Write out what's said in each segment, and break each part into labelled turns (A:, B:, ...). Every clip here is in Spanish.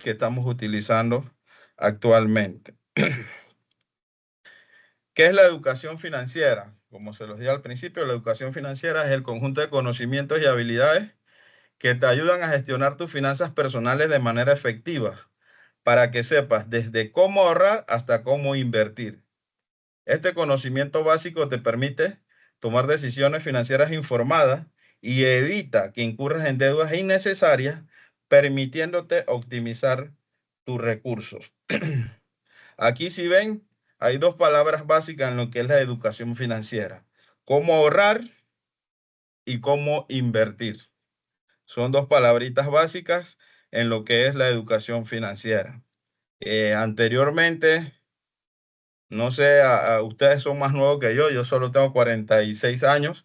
A: que estamos utilizando actualmente. ¿Qué es la educación financiera? Como se los dije al principio, la educación financiera es el conjunto de conocimientos y habilidades que te ayudan a gestionar tus finanzas personales de manera efectiva, para que sepas desde cómo ahorrar hasta cómo invertir. Este conocimiento básico te permite tomar decisiones financieras informadas y evita que incurras en deudas innecesarias, permitiéndote optimizar tus recursos. Aquí, si ven, hay dos palabras básicas en lo que es la educación financiera: cómo ahorrar y cómo invertir. Son dos palabritas básicas en lo que es la educación financiera. Anteriormente, no sé, ustedes son más nuevos que yo solo tengo 46 años,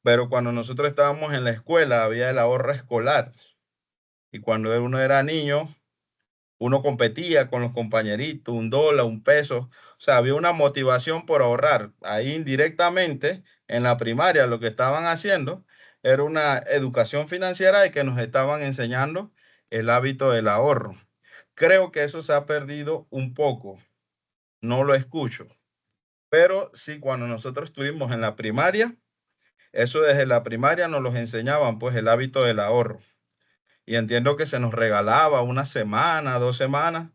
A: pero cuando nosotros estábamos en la escuela había el ahorro escolar, y cuando uno era niño, uno competía con los compañeritos, $1, $1. O sea, había una motivación por ahorrar. Ahí indirectamente, en la primaria, lo que estaban haciendo era una educación financiera de que nos estaban enseñando el hábito del ahorro. Creo que eso se ha perdido un poco. No lo escucho. Pero sí, cuando nosotros estuvimos en la primaria, eso desde la primaria nos los enseñaban, pues, el hábito del ahorro. Y entiendo que se nos regalaba una semana, 2 semanas,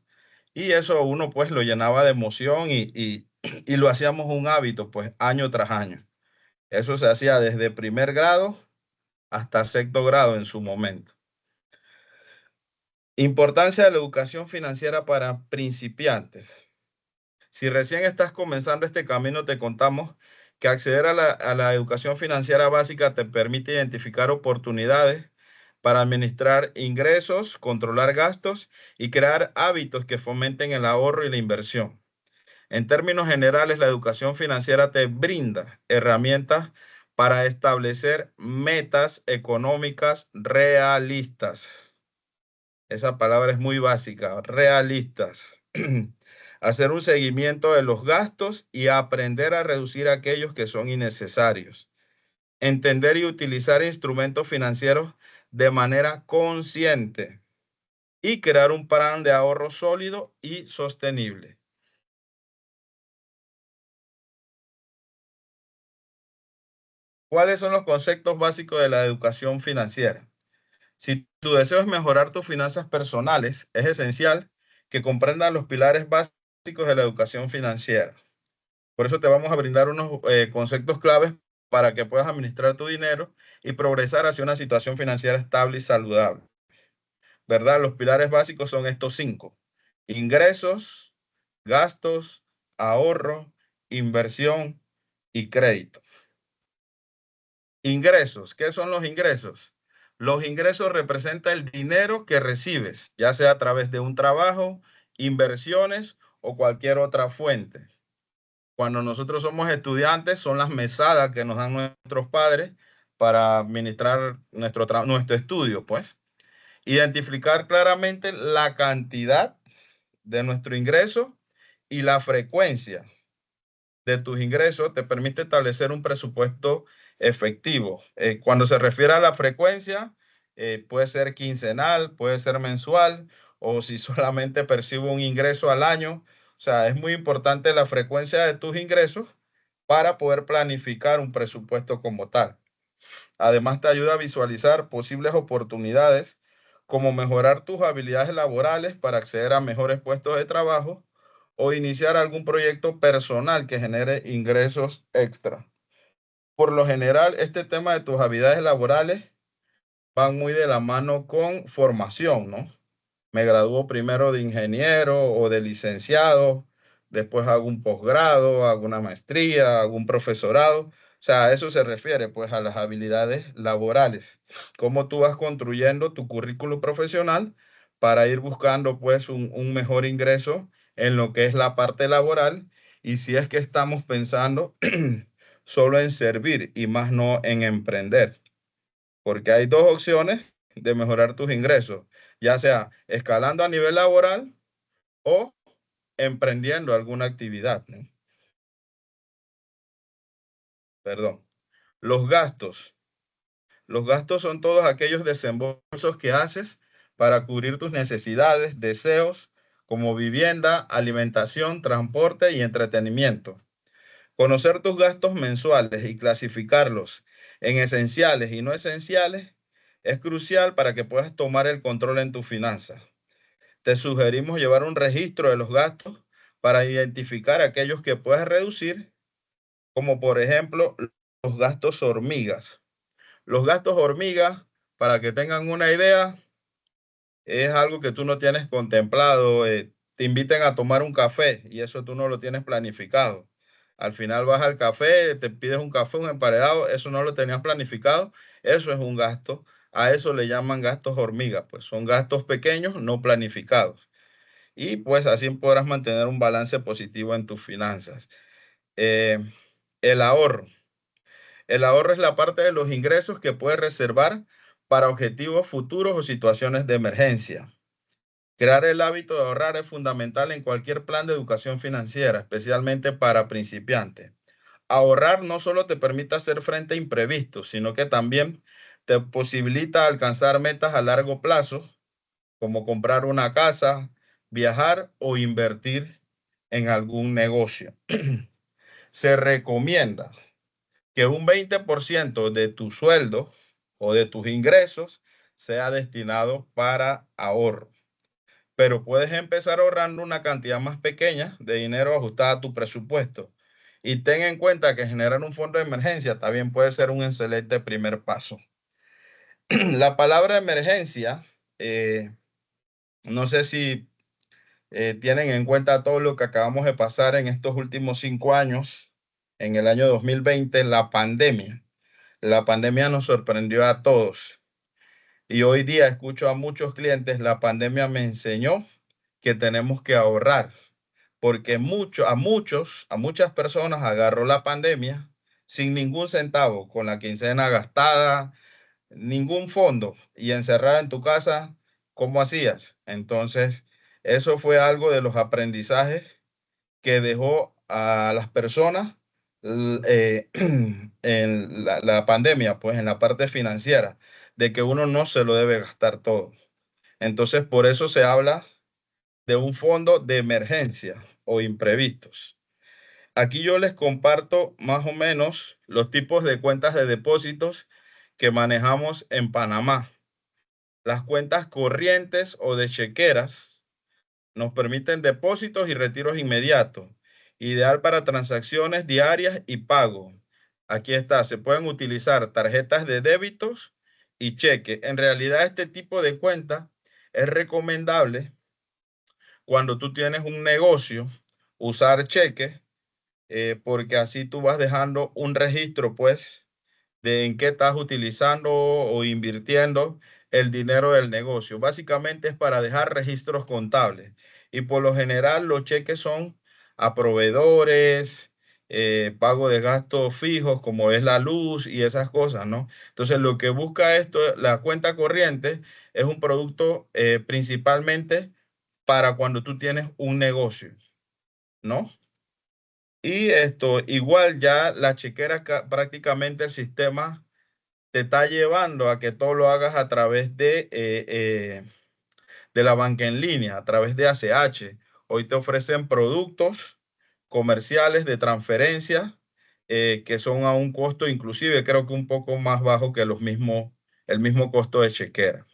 A: y eso uno pues lo llenaba de emoción y lo hacíamos un hábito pues año tras año. Eso se hacía desde primer grado hasta sexto grado en su momento. Importancia de la educación financiera para principiantes. Si recién estás comenzando este camino, te contamos que acceder a la educación financiera básica te permite identificar oportunidades para administrar ingresos, controlar gastos y crear hábitos que fomenten el ahorro y la inversión. En términos generales, la educación financiera te brinda herramientas para establecer metas económicas realistas. Esa palabra es muy básica, realistas. Hacer un seguimiento de los gastos y aprender a reducir aquellos que son innecesarios. Entender y utilizar instrumentos financieros de manera consciente y crear un plan de ahorro sólido y sostenible. ¿Cuáles son los conceptos básicos de la educación financiera? Si tu deseo es mejorar tus finanzas personales, es esencial que comprendas los pilares básicos de la educación financiera. Por eso te vamos a brindar unos conceptos claves para que puedas administrar tu dinero y progresar hacia una situación financiera estable y saludable. ¿Verdad? Los pilares básicos son estos 5: ingresos, gastos, ahorro, inversión y crédito. Ingresos. ¿Qué son los ingresos? Los ingresos representan el dinero que recibes, ya sea a través de un trabajo, inversiones o cualquier otra fuente. Cuando nosotros somos estudiantes, son las mesadas que nos dan nuestros padres para administrar nuestro estudio, pues. Identificar claramente la cantidad de nuestro ingreso y la frecuencia de tus ingresos te permite establecer un presupuesto efectivo. Cuando se refiere a la frecuencia, puede ser quincenal, puede ser mensual, o si solamente percibo un ingreso al año. O sea, es muy importante la frecuencia de tus ingresos para poder planificar un presupuesto como tal. Además, te ayuda a visualizar posibles oportunidades, como mejorar tus habilidades laborales para acceder a mejores puestos de trabajo o iniciar algún proyecto personal que genere ingresos extra. Por lo general, este tema de tus habilidades laborales van muy de la mano con formación, ¿no? Me gradúo primero de ingeniero o de licenciado, después hago un posgrado, hago una maestría, hago un profesorado. O sea, a eso se refiere, pues, a las habilidades laborales. Cómo tú vas construyendo tu currículo profesional para ir buscando, pues, un mejor ingreso en lo que es la parte laboral, y si es que estamos pensando solo en servir y más no en emprender, porque hay dos opciones de mejorar tus ingresos, ya sea escalando a nivel laboral o emprendiendo alguna actividad, ¿no? Perdón. Los gastos. Los gastos son todos aquellos desembolsos que haces para cubrir tus necesidades, deseos, como vivienda, alimentación, transporte y entretenimiento. Conocer tus gastos mensuales y clasificarlos en esenciales y no esenciales es crucial para que puedas tomar el control en tus finanzas. Te sugerimos llevar un registro de los gastos para identificar aquellos que puedes reducir, como por ejemplo los gastos hormigas. Los gastos hormigas, para que tengan una idea, es algo que tú no tienes contemplado. Te inviten a tomar un café y eso tú no lo tienes planificado. Al final vas al café, te pides un café, un emparedado, eso no lo tenías planificado, eso es un gasto. A eso le llaman gastos hormigas, pues son gastos pequeños no planificados. Y pues así podrás mantener un balance positivo en tus finanzas. Eh, el ahorro. El ahorro es la parte de los ingresos que puedes reservar para objetivos futuros o situaciones de emergencia. Crear el hábito de ahorrar es fundamental en cualquier plan de educación financiera, especialmente para principiantes. Ahorrar no solo te permite hacer frente a imprevistos, sino que también te posibilita alcanzar metas a largo plazo, como comprar una casa, viajar o invertir en algún negocio. Se recomienda que un 20% de tu sueldo o de tus ingresos sea destinado para ahorro. Pero puedes empezar ahorrando una cantidad más pequeña de dinero ajustada a tu presupuesto. Y ten en cuenta que generar un fondo de emergencia también puede ser un excelente primer paso. La palabra emergencia, no sé si tienen en cuenta todo lo que acabamos de pasar en estos últimos 5 años. En el año 2020, la pandemia. La pandemia nos sorprendió a todos. Y hoy día escucho a muchos clientes, la pandemia me enseñó que tenemos que ahorrar, porque a muchas personas agarró la pandemia sin ningún centavo, con la quincena gastada, ningún fondo y encerrada en tu casa. ¿Cómo hacías? Entonces, eso fue algo de los aprendizajes que dejó a las personas en la pandemia, pues en la parte financiera, de que uno no se lo debe gastar todo. Entonces, por eso se habla de un fondo de emergencia o imprevistos. Aquí yo les comparto más o menos los tipos de cuentas de depósitos que manejamos en Panamá. Las cuentas corrientes o de chequeras nos permiten depósitos y retiros inmediatos, ideal para transacciones diarias y pago. Aquí está, se pueden utilizar tarjetas de débitos y cheque. En realidad, este tipo de cuenta es recomendable cuando tú tienes un negocio, usar cheque, porque así tú vas dejando un registro, pues, de en qué estás utilizando o invirtiendo el dinero del negocio. Básicamente es para dejar registros contables. Y por lo general los cheques son a proveedores, pago de gastos fijos como es la luz y esas cosas, ¿no? Entonces lo que busca esto, la cuenta corriente, es un producto principalmente para cuando tú tienes un negocio, ¿no? Y esto, igual ya la chequera, prácticamente el sistema te está llevando a que todo lo hagas a través de la banca en línea, a través de ACH. Hoy te ofrecen productos comerciales de transferencia que son a un costo inclusive creo que un poco más bajo que el mismo costo de chequera.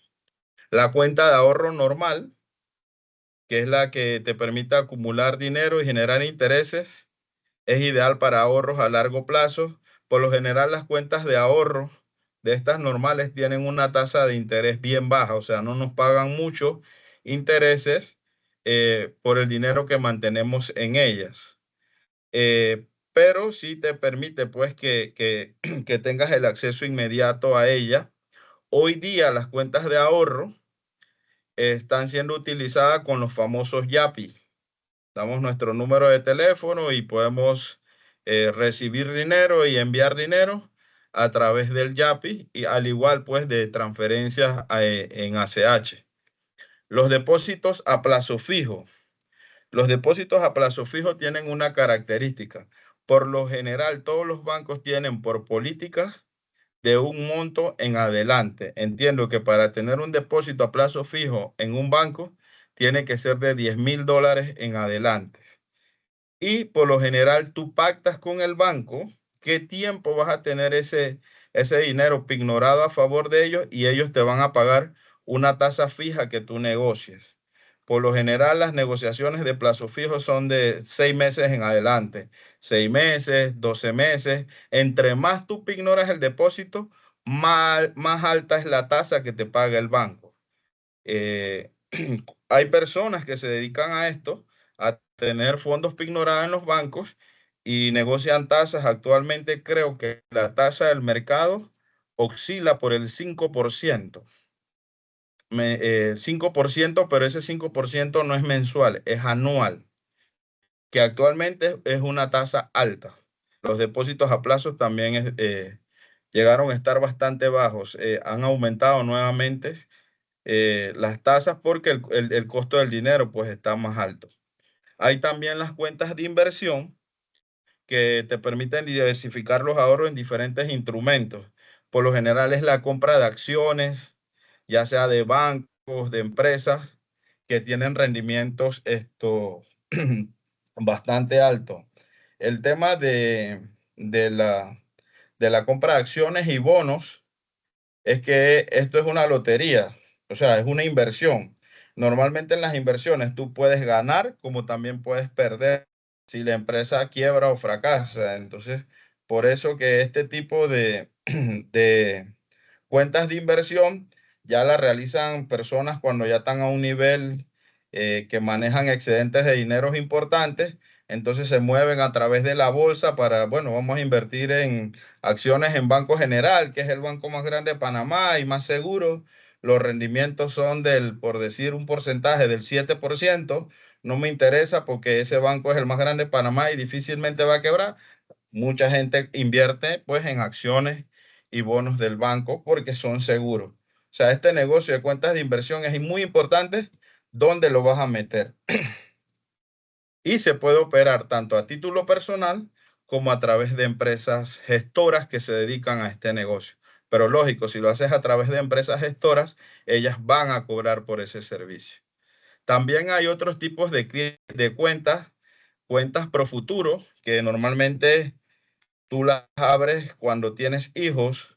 A: La cuenta de ahorro normal, que es la que te permite acumular dinero y generar intereses, es ideal para ahorros a largo plazo. Por lo general, las cuentas de ahorro de estas normales tienen una tasa de interés bien baja, o sea, no nos pagan mucho intereses por el dinero que mantenemos en ellas. Pero sí te permite, pues, que tengas el acceso inmediato a ella. Hoy día las cuentas de ahorro están siendo utilizadas con los famosos YAPI. Damos nuestro número de teléfono y podemos recibir dinero y enviar dinero a través del YAPI y al igual pues de transferencias en ACH. Los depósitos a plazo fijo. Los depósitos a plazo fijo tienen una característica. Por lo general, todos los bancos tienen por política de un monto en adelante. Entiendo que para tener un depósito a plazo fijo en un banco, tiene que ser de $10,000 en adelante. Y por lo general tú pactas con el banco qué tiempo vas a tener ese dinero pignorado a favor de ellos y ellos te van a pagar una tasa fija que tú negocies. Por lo general las negociaciones de plazo fijo son de 6 meses en adelante, 6 meses, 12 meses. Entre más tú pignoras el depósito, más alta es la tasa que te paga el banco. Eh, Hay personas que se dedican a esto, a tener fondos pignorados en los bancos y negocian tasas. Actualmente creo que la tasa del mercado oscila por el 5%. 5%, pero ese 5% no es mensual, es anual, que actualmente es una tasa alta. Los depósitos a plazos también llegaron a estar bastante bajos. Han aumentado nuevamente las tasas porque el costo del dinero pues está más alto. Hay también las cuentas de inversión que te permiten diversificar los ahorros en diferentes instrumentos. Por lo general es la compra de acciones, ya sea de bancos, de empresas que tienen rendimientos bastante altos. El tema de la, de la compra de acciones y bonos es que esto es una lotería, o sea, es una inversión. Normalmente en las inversiones tú puedes ganar como también puedes perder si la empresa quiebra o fracasa. Entonces, por eso que este tipo de cuentas de inversión ya la realizan personas cuando ya están a un nivel que manejan excedentes de dineros importantes. Entonces se mueven a través de la bolsa para, bueno, vamos a invertir en acciones en Banco General, que es el banco más grande de Panamá y más seguro. Los rendimientos son por decir, un porcentaje del 7%. No me interesa porque ese banco es el más grande de Panamá y difícilmente va a quebrar. Mucha gente invierte pues en acciones y bonos del banco porque son seguros. O sea, este negocio de cuentas de inversión es muy importante dónde lo vas a meter. Y se puede operar tanto a título personal como a través de empresas gestoras que se dedican a este negocio. Pero lógico, si lo haces a través de empresas gestoras, ellas van a cobrar por ese servicio. También hay otros tipos de cuentas pro futuro, que normalmente tú las abres cuando tienes hijos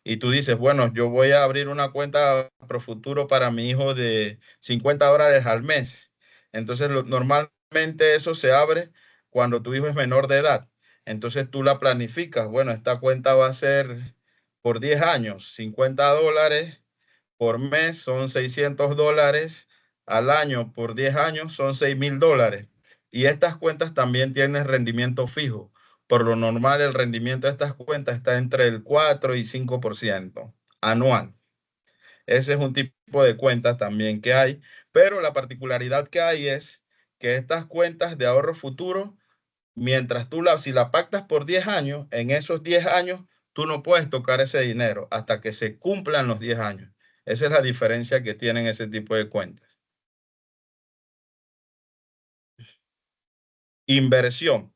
A: y tú dices, bueno, yo voy a abrir una cuenta pro futuro para mi hijo de $50 al mes. Entonces, normalmente eso se abre cuando tu hijo es menor de edad. Entonces tú la planificas. Bueno, esta cuenta va a ser por 10 años, $50 por mes son $600, al año por 10 años son $6,000. Y estas cuentas también tienen rendimiento fijo. Por lo normal, el rendimiento de estas cuentas está entre el 4 y 5% anual. Ese es un tipo de cuentas también que hay, pero la particularidad que hay es que estas cuentas de ahorro futuro, mientras si la pactas por 10 años, en esos 10 años tú no puedes tocar ese dinero hasta que se cumplan los 10 años. Esa es la diferencia que tienen ese tipo de cuentas. Inversión.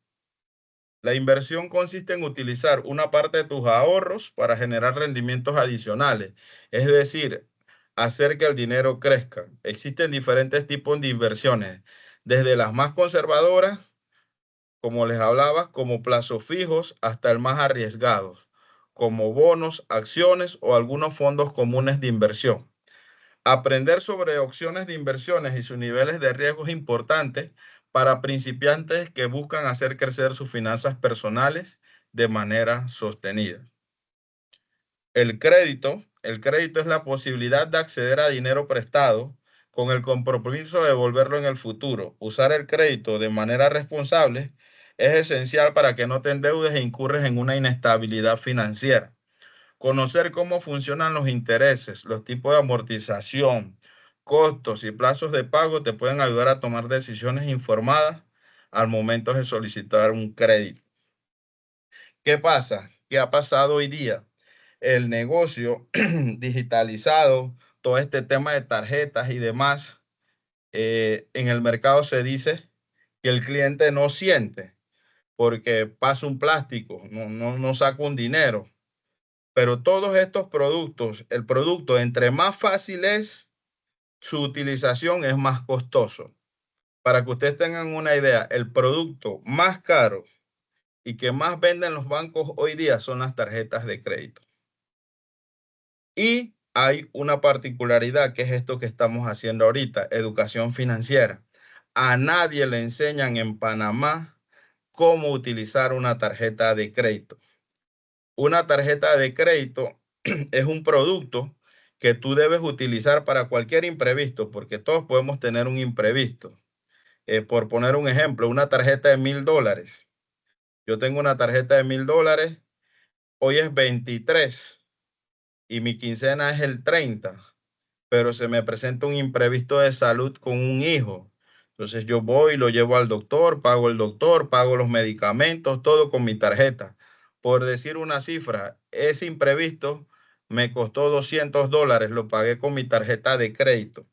A: La inversión consiste en utilizar una parte de tus ahorros para generar rendimientos adicionales, es decir, hacer que el dinero crezca. Existen diferentes tipos de inversiones, desde las más conservadoras, como les hablaba, como plazos fijos, hasta el más arriesgados, como bonos, acciones o algunos fondos comunes de inversión. Aprender sobre opciones de inversiones y sus niveles de riesgo es importante para principiantes que buscan hacer crecer sus finanzas personales de manera sostenida. El crédito es la posibilidad de acceder a dinero prestado con el compromiso de devolverlo en el futuro. Usar el crédito de manera responsable es esencial para que no te endeudes e incurres en una inestabilidad financiera. Conocer cómo funcionan los intereses, los tipos de amortización, costos y plazos de pago te pueden ayudar a tomar decisiones informadas al momento de solicitar un crédito. ¿Qué pasa? ¿Qué ha pasado hoy día? El negocio digitalizado, todo este tema de tarjetas y demás, en el mercado se dice que el cliente no siente porque pasa un plástico, no saca un dinero. Pero todos estos productos, el producto entre más fácil es, su utilización es más costoso. Para que ustedes tengan una idea, el producto más caro y que más venden los bancos hoy día son las tarjetas de crédito. Y hay una particularidad que es esto que estamos haciendo ahorita, educación financiera. A nadie le enseñan en Panamá cómo utilizar una tarjeta de crédito. Una tarjeta de crédito es un producto que tú debes utilizar para cualquier imprevisto, porque todos podemos tener un imprevisto. Por poner un ejemplo, una tarjeta de $1000. Yo tengo una tarjeta de $1000, hoy es 23 y mi quincena es el 30, pero se me presenta un imprevisto de salud con un hijo. Entonces yo voy, lo llevo al doctor, pago los medicamentos, todo con mi tarjeta. Por decir una cifra, ese imprevisto me costó $200, lo pagué con mi tarjeta de crédito.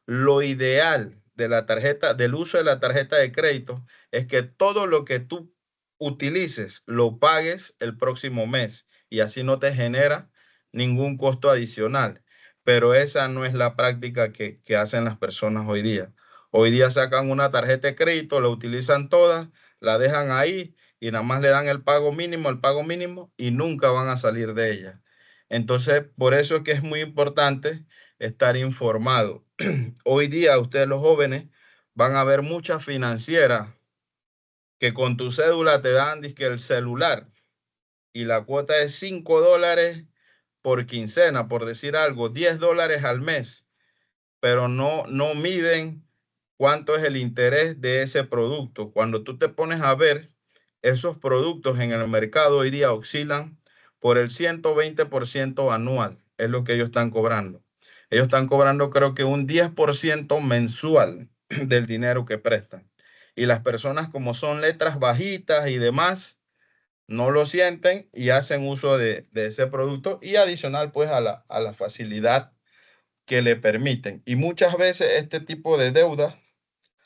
A: Lo ideal de la tarjeta, del uso de la tarjeta de crédito, es que todo lo que tú utilices lo pagues el próximo mes y así no te genera ningún costo adicional. Pero esa no es la práctica que hacen las personas hoy día. Hoy día sacan una tarjeta de crédito, la utilizan todas, la dejan ahí y nada más le dan el pago mínimo y nunca van a salir de ella. Entonces, por eso es que es muy importante estar informado. Hoy día ustedes los jóvenes van a ver muchas financieras que con tu cédula te dan dizque el celular y la cuota es $5 por quincena, por decir algo, $10 al mes, pero no miden cuánto es el interés de ese producto. Cuando tú te pones a ver, esos productos en el mercado hoy día oscilan por el 120% anual, es lo que ellos están cobrando. Ellos están cobrando creo que un 10% mensual del dinero que prestan. Y las personas como son letras bajitas y demás, no lo sienten y hacen uso de ese producto y adicional pues a la facilidad que le permiten. Y muchas veces este tipo de deudas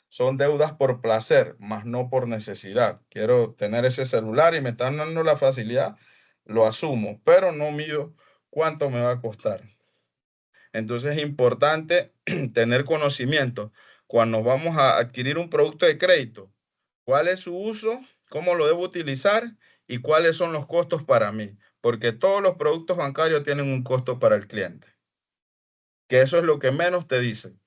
A: son deudas por placer, más no por necesidad. Quiero tener ese celular y me están dando la facilidad, lo asumo, pero no mido cuánto me va a costar. Entonces es importante tener conocimiento cuando vamos a adquirir un producto de crédito. ¿Cuál es su uso? ¿Cómo lo debo utilizar? ¿Y cuáles son los costos para mí? Porque todos los productos bancarios tienen un costo para el cliente, que eso es lo que menos te dicen.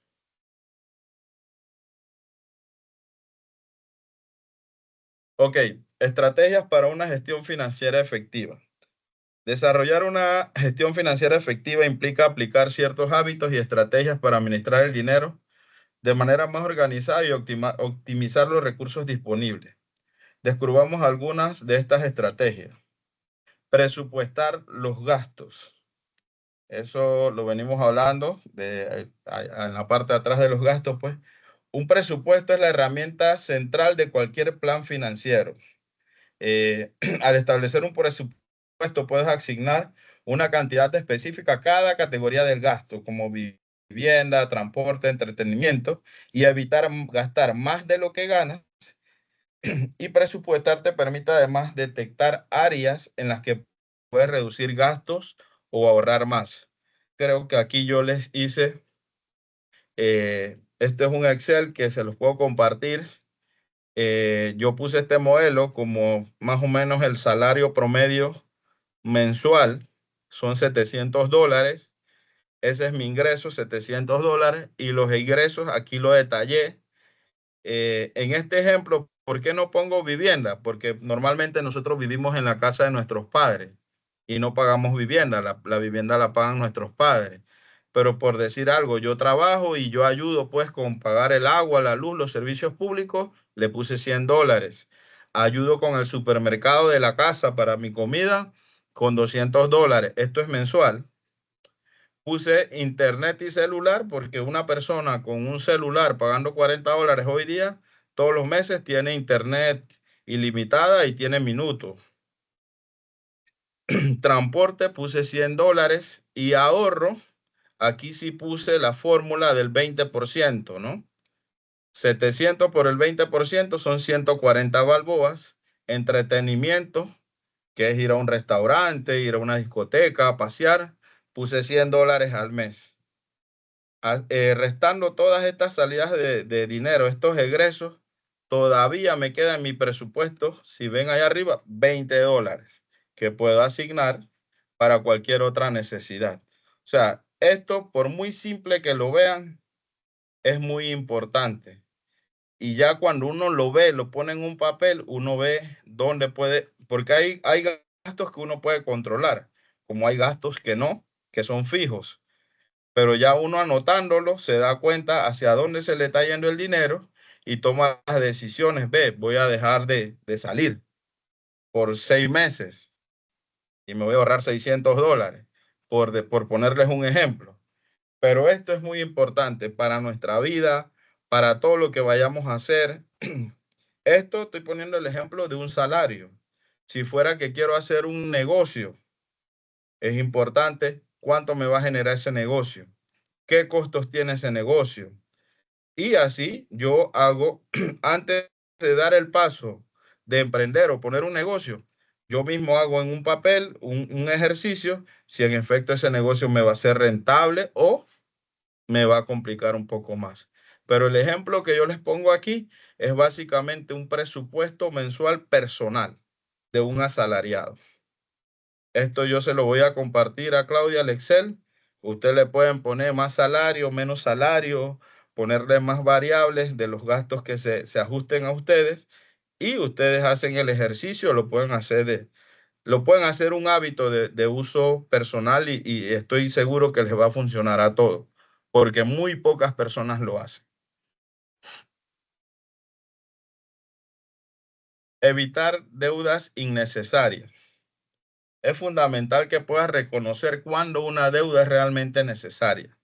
A: Ok, estrategias para una gestión financiera efectiva. Desarrollar una gestión financiera efectiva implica aplicar ciertos hábitos y estrategias para administrar el dinero de manera más organizada y optimizar los recursos disponibles. Descubramos algunas de estas estrategias. Presupuestar los gastos. Eso lo venimos hablando en la parte de atrás de los gastos, pues. Un presupuesto es la herramienta central de cualquier plan financiero. Al establecer un presupuesto, puedes asignar una cantidad específica a cada categoría del gasto, como vivienda, transporte, entretenimiento, y evitar gastar más de lo que ganas. Y presupuestar te permite además detectar áreas en las que puedes reducir gastos o ahorrar más. Creo que aquí yo les hice, este es un Excel que se los puedo compartir. Yo puse este modelo como más o menos el salario promedio mensual, son $700. Ese es mi ingreso, $700. Y los ingresos, aquí lo detallé. En este ejemplo, ¿por qué no pongo vivienda? Porque normalmente nosotros vivimos en la casa de nuestros padres y no pagamos vivienda, la vivienda la pagan nuestros padres. Pero por decir algo, yo trabajo y yo ayudo pues con pagar el agua, la luz, los servicios públicos, le puse $100. Ayudo con el supermercado de la casa para mi comida con $200. Esto es mensual. Puse internet y celular porque una persona con un celular pagando $40 hoy día, todos los meses tiene internet ilimitada y tiene minutos. Transporte puse $100 y ahorro, aquí sí puse la fórmula del 20%, ¿no? 700 por el 20% son 140 balboas. Entretenimiento que es ir a un restaurante, ir a una discoteca, pasear, puse $100 al mes. Restando todas estas salidas de dinero, estos egresos, todavía me queda en mi presupuesto, si ven ahí arriba, $20 que puedo asignar para cualquier otra necesidad. O sea, esto, por muy simple que lo vean, es muy importante. Y ya cuando uno lo ve, lo pone en un papel, uno ve dónde puede, porque hay gastos que uno puede controlar, como hay gastos que no, que son fijos. Pero ya uno anotándolo se da cuenta hacia dónde se le está yendo el dinero y toma las decisiones. Ve, voy a dejar de salir por 6 meses y me voy a ahorrar $600, por ponerles un ejemplo. Pero esto es muy importante para nuestra vida, para todo lo que vayamos a hacer. Esto estoy poniendo el ejemplo de un salario. Si fuera que quiero hacer un negocio, es importante cuánto me va a generar ese negocio, qué costos tiene ese negocio. Y así yo hago, antes de dar el paso de emprender o poner un negocio, yo mismo hago en un papel un ejercicio si en efecto ese negocio me va a ser rentable o me va a complicar un poco más. Pero el ejemplo que yo les pongo aquí es básicamente un presupuesto mensual personal de un asalariado. Esto yo se lo voy a compartir a Claudia al Excel. Usted le pueden poner más salario, menos salario, ponerle más variables de los gastos que se ajusten a ustedes y ustedes hacen el ejercicio, lo pueden hacer un hábito de uso personal y estoy seguro que les va a funcionar a todos, porque muy pocas personas lo hacen. Evitar deudas innecesarias. Es fundamental que puedas reconocer cuándo una deuda es realmente necesaria.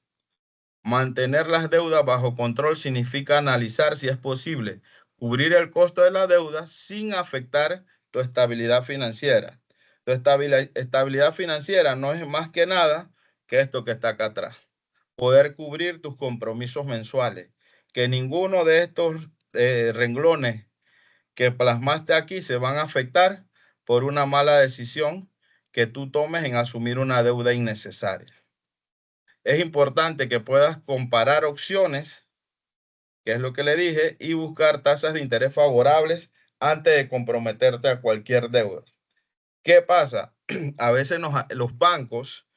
A: Mantener las deudas bajo control significa analizar si es posible cubrir el costo de la deuda sin afectar tu estabilidad financiera. Tu estabilidad financiera no es más que nada que esto que está acá atrás. Poder cubrir tus compromisos mensuales. Que ninguno de estos renglones que plasmaste aquí se van a afectar por una mala decisión que tú tomes en asumir una deuda innecesaria. Es importante que puedas comparar opciones, que es lo que le dije, y buscar tasas de interés favorables antes de comprometerte a cualquier deuda. ¿Qué pasa? A veces los bancos,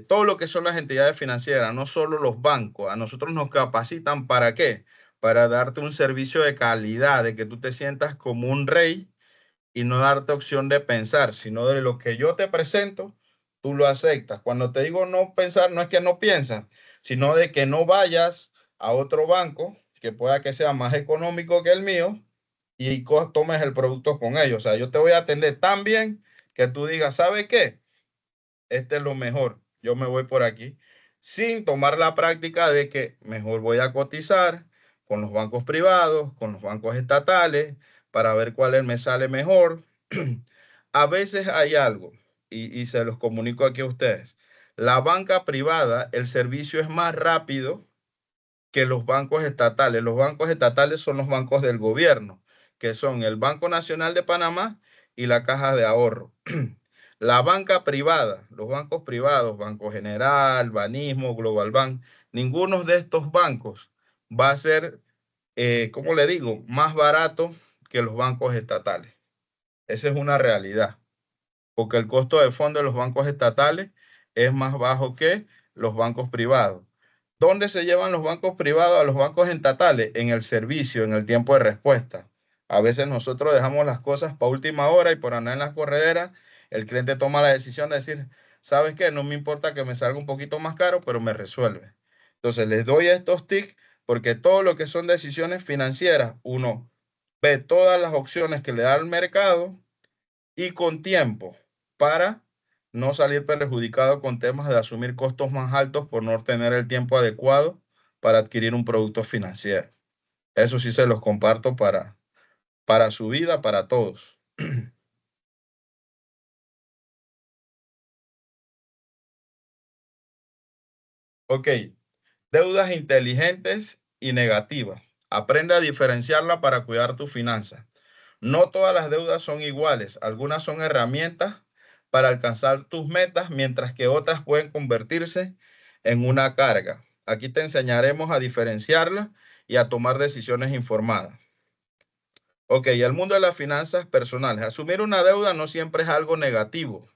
A: todo lo que son las entidades financieras, no solo los bancos, a nosotros nos capacitan ¿para qué? Para darte un servicio de calidad, de que tú te sientas como un rey y no darte opción de pensar, sino de lo que yo te presento, tú lo aceptas. Cuando te digo no pensar, no es que no piensas, sino de que no vayas a otro banco que pueda que sea más económico que el mío y tomes el producto con ellos. O sea, yo te voy a atender tan bien que tú digas, ¿sabe qué? Este es lo mejor, yo me voy por aquí, sin tomar la práctica de que mejor voy a cotizar con los bancos privados, con los bancos estatales, para ver cuál me sale mejor. A veces hay algo, y se los comunico aquí a ustedes. La banca privada, el servicio es más rápido que los bancos estatales. Los bancos estatales son los bancos del gobierno, que son el Banco Nacional de Panamá y la Caja de Ahorro. La banca privada, los bancos privados, Banco General, Banismo, Global Bank, ninguno de estos bancos va a ser, ¿cómo le digo?, más barato que los bancos estatales. Esa es una realidad, porque el costo de fondo de los bancos estatales es más bajo que los bancos privados. ¿Dónde se llevan los bancos privados a los bancos estatales? En el servicio, en el tiempo de respuesta. A veces nosotros dejamos las cosas para última hora y por andar en las correderas, el cliente toma la decisión de decir, ¿sabes qué? No me importa que me salga un poquito más caro, pero me resuelve. Entonces les doy estos tics porque todo lo que son decisiones financieras, uno ve todas las opciones que le da el mercado y con tiempo para no salir perjudicado con temas de asumir costos más altos por no tener el tiempo adecuado para adquirir un producto financiero. Eso sí se los comparto para su vida, para todos. Ok, deudas inteligentes y negativas. Aprende a diferenciarla para cuidar tus finanzas. No todas las deudas son iguales. Algunas son herramientas para alcanzar tus metas, mientras que otras pueden convertirse en una carga. Aquí te enseñaremos a diferenciarlas y a tomar decisiones informadas. Ok, el mundo de las finanzas personales. Asumir una deuda no siempre es algo negativo,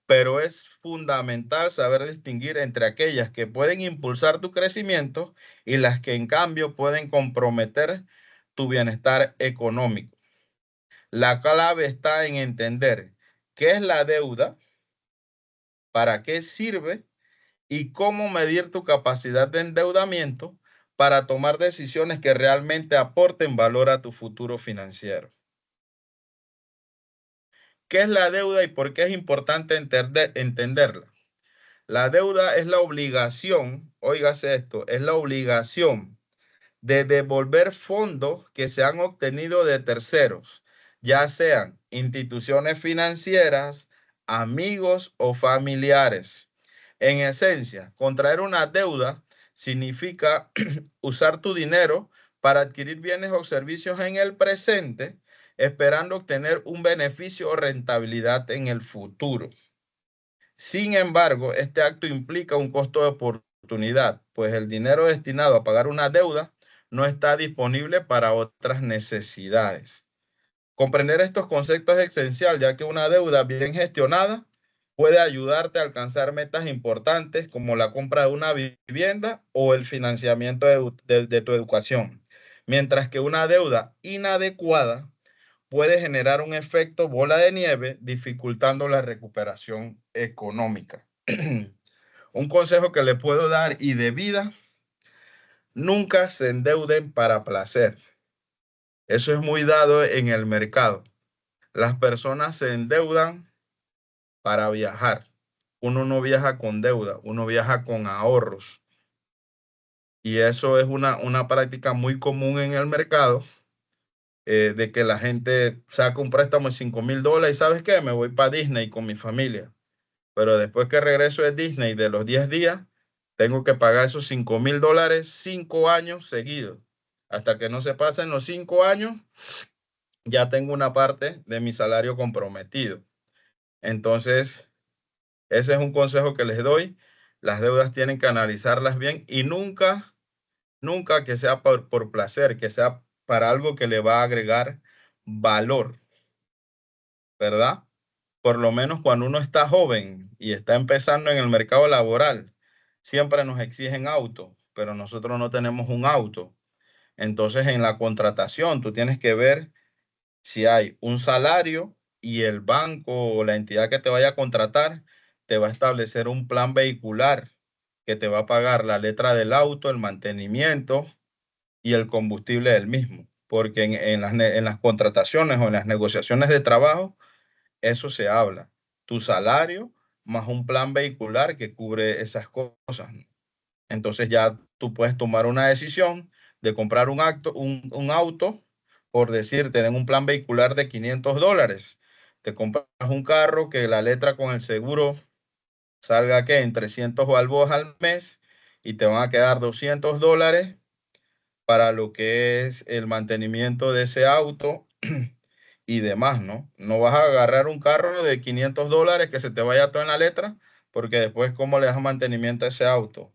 A: pero es fundamental saber distinguir entre aquellas que pueden impulsar tu crecimiento y las que en cambio pueden comprometer tu bienestar económico. La clave está en entender qué es la deuda, para qué sirve y cómo medir tu capacidad de endeudamiento para tomar decisiones que realmente aporten valor a tu futuro financiero. ¿Qué es la deuda y por qué es importante entenderla? La deuda es la obligación, óigase esto, es la obligación de devolver fondos que se han obtenido de terceros, ya sean instituciones financieras, amigos o familiares. En esencia, contraer una deuda significa usar tu dinero para adquirir bienes o servicios en el presente, esperando obtener un beneficio o rentabilidad en el futuro. Sin embargo, este acto implica un costo de oportunidad, pues el dinero destinado a pagar una deuda no está disponible para otras necesidades. Comprender estos conceptos es esencial, ya que una deuda bien gestionada puede ayudarte a alcanzar metas importantes como la compra de una vivienda o el financiamiento de tu educación, mientras que una deuda inadecuada puede generar un efecto bola de nieve, dificultando la recuperación económica. Un consejo que le puedo dar y de vida: nunca se endeuden para placer. Eso es muy dado en el mercado. Las personas se endeudan para viajar. Uno no viaja con deuda, uno viaja con ahorros. Y eso es una práctica muy común en el mercado, de que la gente saca un préstamo de $5,000 y ¿sabes qué? Me voy para Disney con mi familia. Pero después que regreso de Disney de los 10 días, tengo que pagar esos $5,000 5 años seguidos. Hasta que no se pasen los 5 años, ya tengo una parte de mi salario comprometido. Entonces, ese es un consejo que les doy. Las deudas tienen que analizarlas bien y nunca, nunca que sea por placer, que sea para algo que le va a agregar valor, ¿verdad? Por lo menos cuando uno está joven y está empezando en el mercado laboral, siempre nos exigen auto, pero nosotros no tenemos un auto. Entonces, en la contratación, tú tienes que ver si hay un salario y el banco o la entidad que te vaya a contratar te va a establecer un plan vehicular que te va a pagar la letra del auto, el mantenimiento y el combustible del mismo. Porque en las contrataciones o en las negociaciones de trabajo, eso se habla. Tu salario más un plan vehicular que cubre esas cosas. Entonces ya tú puedes tomar una decisión de comprar un auto, por decir, te den un plan vehicular de $500. Te compras un carro que la letra con el seguro salga que en 300 balboas al mes y te van a quedar $200 para lo que es el mantenimiento de ese auto y demás, ¿no? No vas a agarrar un carro de $500 que se te vaya todo en la letra, porque después, ¿cómo le das mantenimiento a ese auto?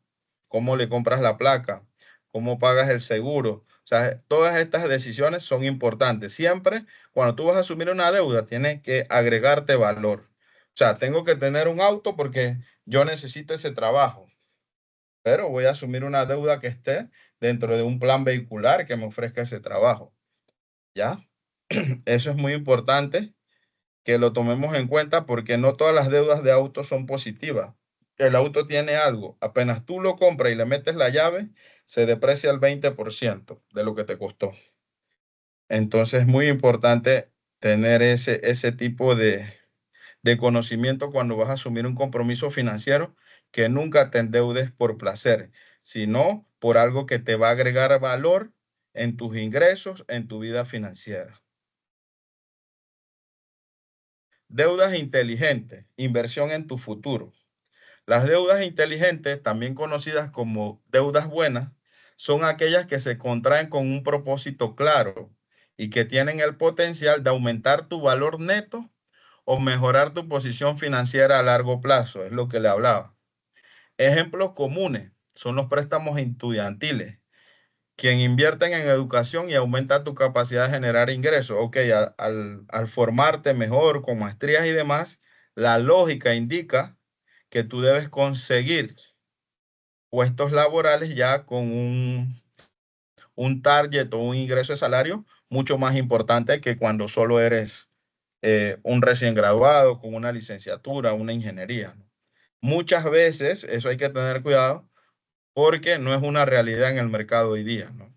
A: ¿Cómo le compras la placa? ¿Cómo pagas el seguro? O sea, todas estas decisiones son importantes. Siempre, cuando tú vas a asumir una deuda, tienes que agregarte valor. O sea, tengo que tener un auto porque yo necesito ese trabajo, pero voy a asumir una deuda que esté dentro de un plan vehicular que me ofrezca ese trabajo. ¿Ya? Eso es muy importante que lo tomemos en cuenta, porque no todas las deudas de auto son positivas. El auto tiene algo: apenas tú lo compras y le metes la llave, se deprecia el 20% de lo que te costó. Entonces es muy importante tener ese tipo de conocimiento cuando vas a asumir un compromiso financiero, que nunca te endeudes por placer, sino por algo que te va a agregar valor en tus ingresos, en tu vida financiera. Deudas inteligentes, inversión en tu futuro. Las deudas inteligentes, también conocidas como deudas buenas, son aquellas que se contraen con un propósito claro y que tienen el potencial de aumentar tu valor neto o mejorar tu posición financiera a largo plazo, es lo que le hablaba. Ejemplos comunes son los préstamos estudiantiles, quien invierten en educación y aumenta tu capacidad de generar ingresos. Ok, al formarte mejor con maestrías y demás, la lógica indica que tú debes conseguir puestos laborales ya con un target o un ingreso de salario mucho más importante que cuando solo eres un recién graduado con una licenciatura, una ingeniería, ¿no? Muchas veces, eso hay que tener cuidado, porque no es una realidad en el mercado hoy día, ¿no?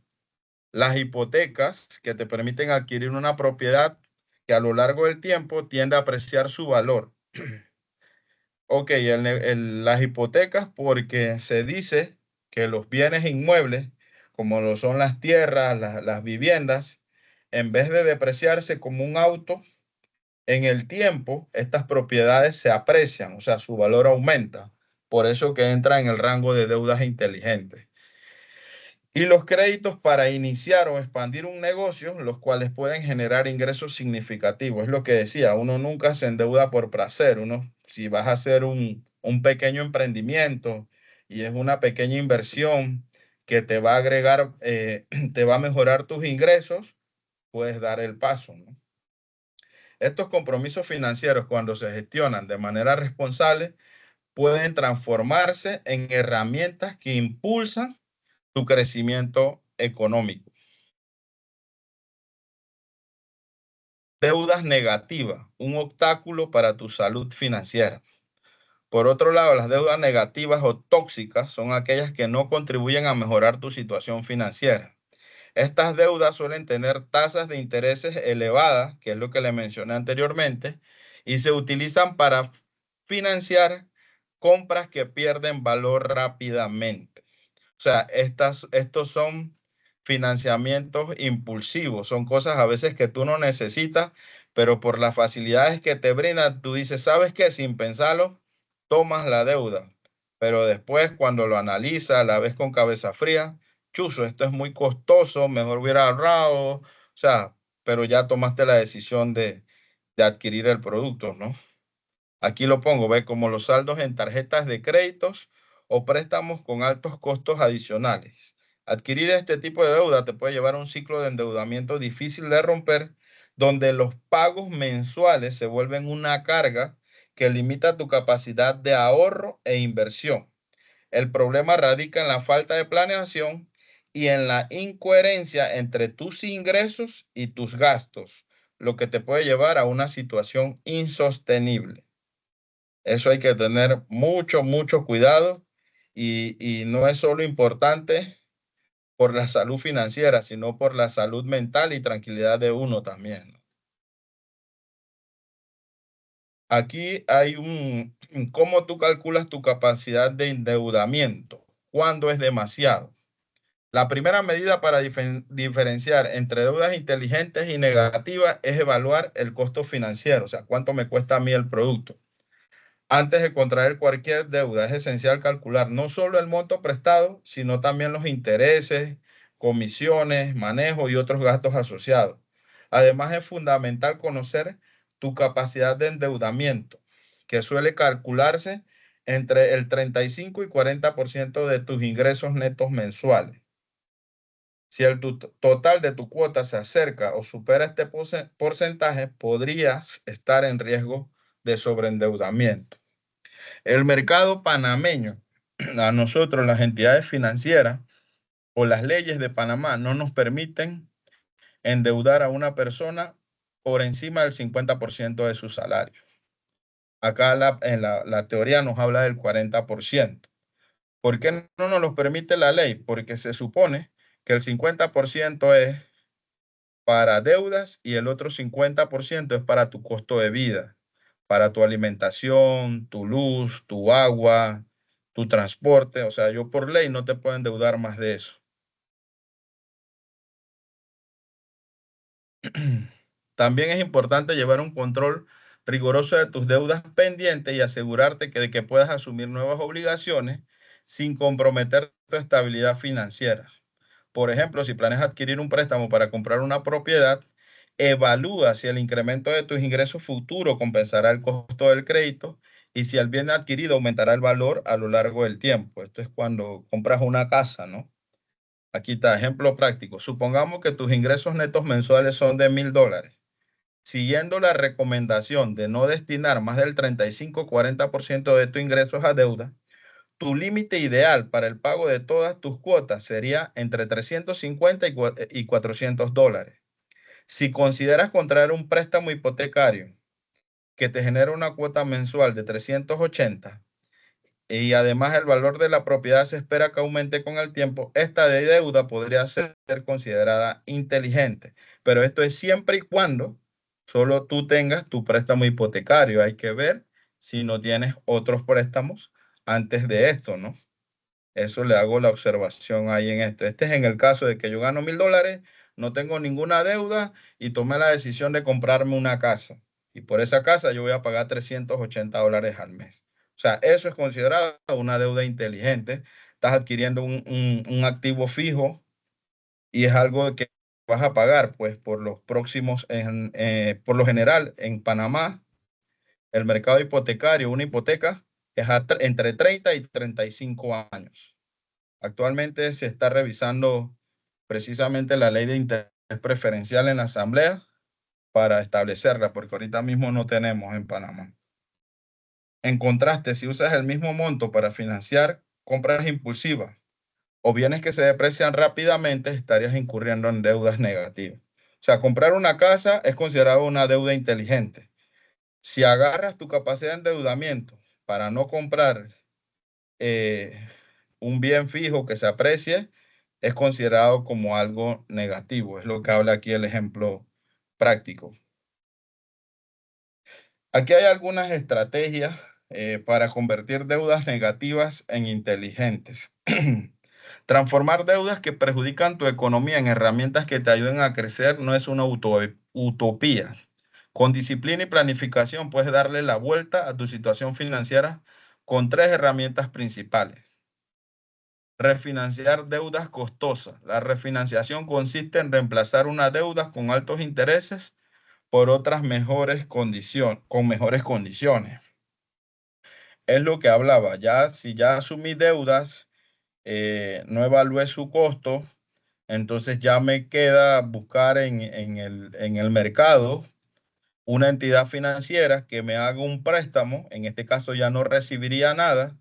A: Las hipotecas que te permiten adquirir una propiedad que a lo largo del tiempo tiende a apreciar su valor. Ok, las hipotecas, porque se dice que los bienes inmuebles, como lo son las tierras, las viviendas, en vez de depreciarse como un auto, en el tiempo estas propiedades se aprecian, o sea, su valor aumenta. Por eso que entra en el rango de deudas inteligentes. Y los créditos para iniciar o expandir un negocio, los cuales pueden generar ingresos significativos. Es lo que decía, uno nunca se endeuda por placer. Uno, si vas a hacer un pequeño emprendimiento y es una pequeña inversión que te va a agregar, te va a mejorar tus ingresos, puedes dar el paso, ¿no? Estos compromisos financieros, cuando se gestionan de manera responsable, pueden transformarse en herramientas que impulsan tu crecimiento económico. Deudas negativas, un obstáculo para tu salud financiera. Por otro lado, las deudas negativas o tóxicas son aquellas que no contribuyen a mejorar tu situación financiera. Estas deudas suelen tener tasas de intereses elevadas, que es lo que le mencioné anteriormente, y se utilizan para financiar compras que pierden valor rápidamente. O sea, estos son financiamientos impulsivos, son cosas a veces que tú no necesitas, pero por las facilidades que te brindan, tú dices, ¿sabes qué? Sin pensarlo, tomas la deuda, pero después cuando lo analizas, la ves con cabeza fría, chuzo, esto es muy costoso, mejor hubiera ahorrado, o sea, pero ya tomaste la decisión de adquirir el producto, ¿no? Aquí lo pongo, ve, como los saldos en tarjetas de créditos o préstamos con altos costos adicionales. Adquirir este tipo de deuda te puede llevar a un ciclo de endeudamiento difícil de romper, donde los pagos mensuales se vuelven una carga que limita tu capacidad de ahorro e inversión. El problema radica en la falta de planeación y en la incoherencia entre tus ingresos y tus gastos, lo que te puede llevar a una situación insostenible. Eso hay que tener mucho, mucho cuidado y no es solo importante por la salud financiera, sino por la salud mental y tranquilidad de uno también, ¿no? Aquí hay cómo tú calculas tu capacidad de endeudamiento, cuándo es demasiado. La primera medida para diferenciar entre deudas inteligentes y negativas es evaluar el costo financiero, o sea, cuánto me cuesta a mí el producto. Antes de contraer cualquier deuda, es esencial calcular no solo el monto prestado, sino también los intereses, comisiones, manejo y otros gastos asociados. Además, es fundamental conocer tu capacidad de endeudamiento, que suele calcularse entre el 35 y 40% de tus ingresos netos mensuales. Si el total de tu cuota se acerca o supera este porcentaje, podrías estar en riesgo de sobreendeudamiento. El mercado panameño, a nosotros, las entidades financieras o las leyes de Panamá no nos permiten endeudar a una persona por encima del 50% de su salario. Acá la teoría nos habla del 40%. ¿Por qué no nos lo permite la ley? Porque se supone que el 50% es para deudas y el otro 50% es para tu costo de vida, para tu alimentación, tu luz, tu agua, tu transporte. O sea, yo por ley no te puedo endeudar más de eso. También es importante llevar un control riguroso de tus deudas pendientes y asegurarte de que puedas asumir nuevas obligaciones sin comprometer tu estabilidad financiera. Por ejemplo, si planeas adquirir un préstamo para comprar una propiedad, evalúa si el incremento de tus ingresos futuros compensará el costo del crédito y si el bien adquirido aumentará el valor a lo largo del tiempo. Esto es cuando compras una casa, ¿no? Aquí está, ejemplo práctico. Supongamos que tus ingresos netos mensuales son de $1,000. Siguiendo la recomendación de no destinar más del 35-40% de tus ingresos a deuda, tu límite ideal para el pago de todas tus cuotas sería entre 350 y $400. Si consideras contraer un préstamo hipotecario que te genera una cuota mensual de 380 y además el valor de la propiedad se espera que aumente con el tiempo, esta deuda podría ser considerada inteligente. Pero esto es siempre y cuando solo tú tengas tu préstamo hipotecario. Hay que ver si no tienes otros préstamos antes de esto, ¿no? Eso le hago la observación ahí en esto. Este es en el caso de que yo gano $1,000, no tengo ninguna deuda y tomé la decisión de comprarme una casa. Y por esa casa yo voy a pagar $380 al mes. O sea, eso es considerado una deuda inteligente. Estás adquiriendo un activo fijo y es algo que vas a pagar, pues, por los próximos, por lo general, en Panamá, el mercado hipotecario, una hipoteca es entre 30 y 35 años. Actualmente se está revisando precisamente la ley de interés preferencial en la Asamblea para establecerla, porque ahorita mismo no tenemos en Panamá. En contraste, si usas el mismo monto para financiar compras impulsivas o bienes que se deprecian rápidamente, estarías incurriendo en deudas negativas. O sea, comprar una casa es considerado una deuda inteligente. Si agarras tu capacidad de endeudamiento para no comprar eh, un bien fijo que se aprecie, es considerado como algo negativo. Es lo que habla aquí el ejemplo práctico. Aquí hay algunas estrategias para convertir deudas negativas en inteligentes. Transformar deudas que perjudican tu economía en herramientas que te ayuden a crecer no es una utopía. Con disciplina y planificación puedes darle la vuelta a tu situación financiera con tres herramientas principales. Refinanciar deudas costosas. La refinanciación consiste en reemplazar una deuda con altos intereses por otras con mejores condiciones. Es lo que hablaba. Ya, si ya asumí deudas, no evalué su costo, entonces ya me queda buscar en el mercado una entidad financiera que me haga un préstamo. En este caso ya no recibiría nada,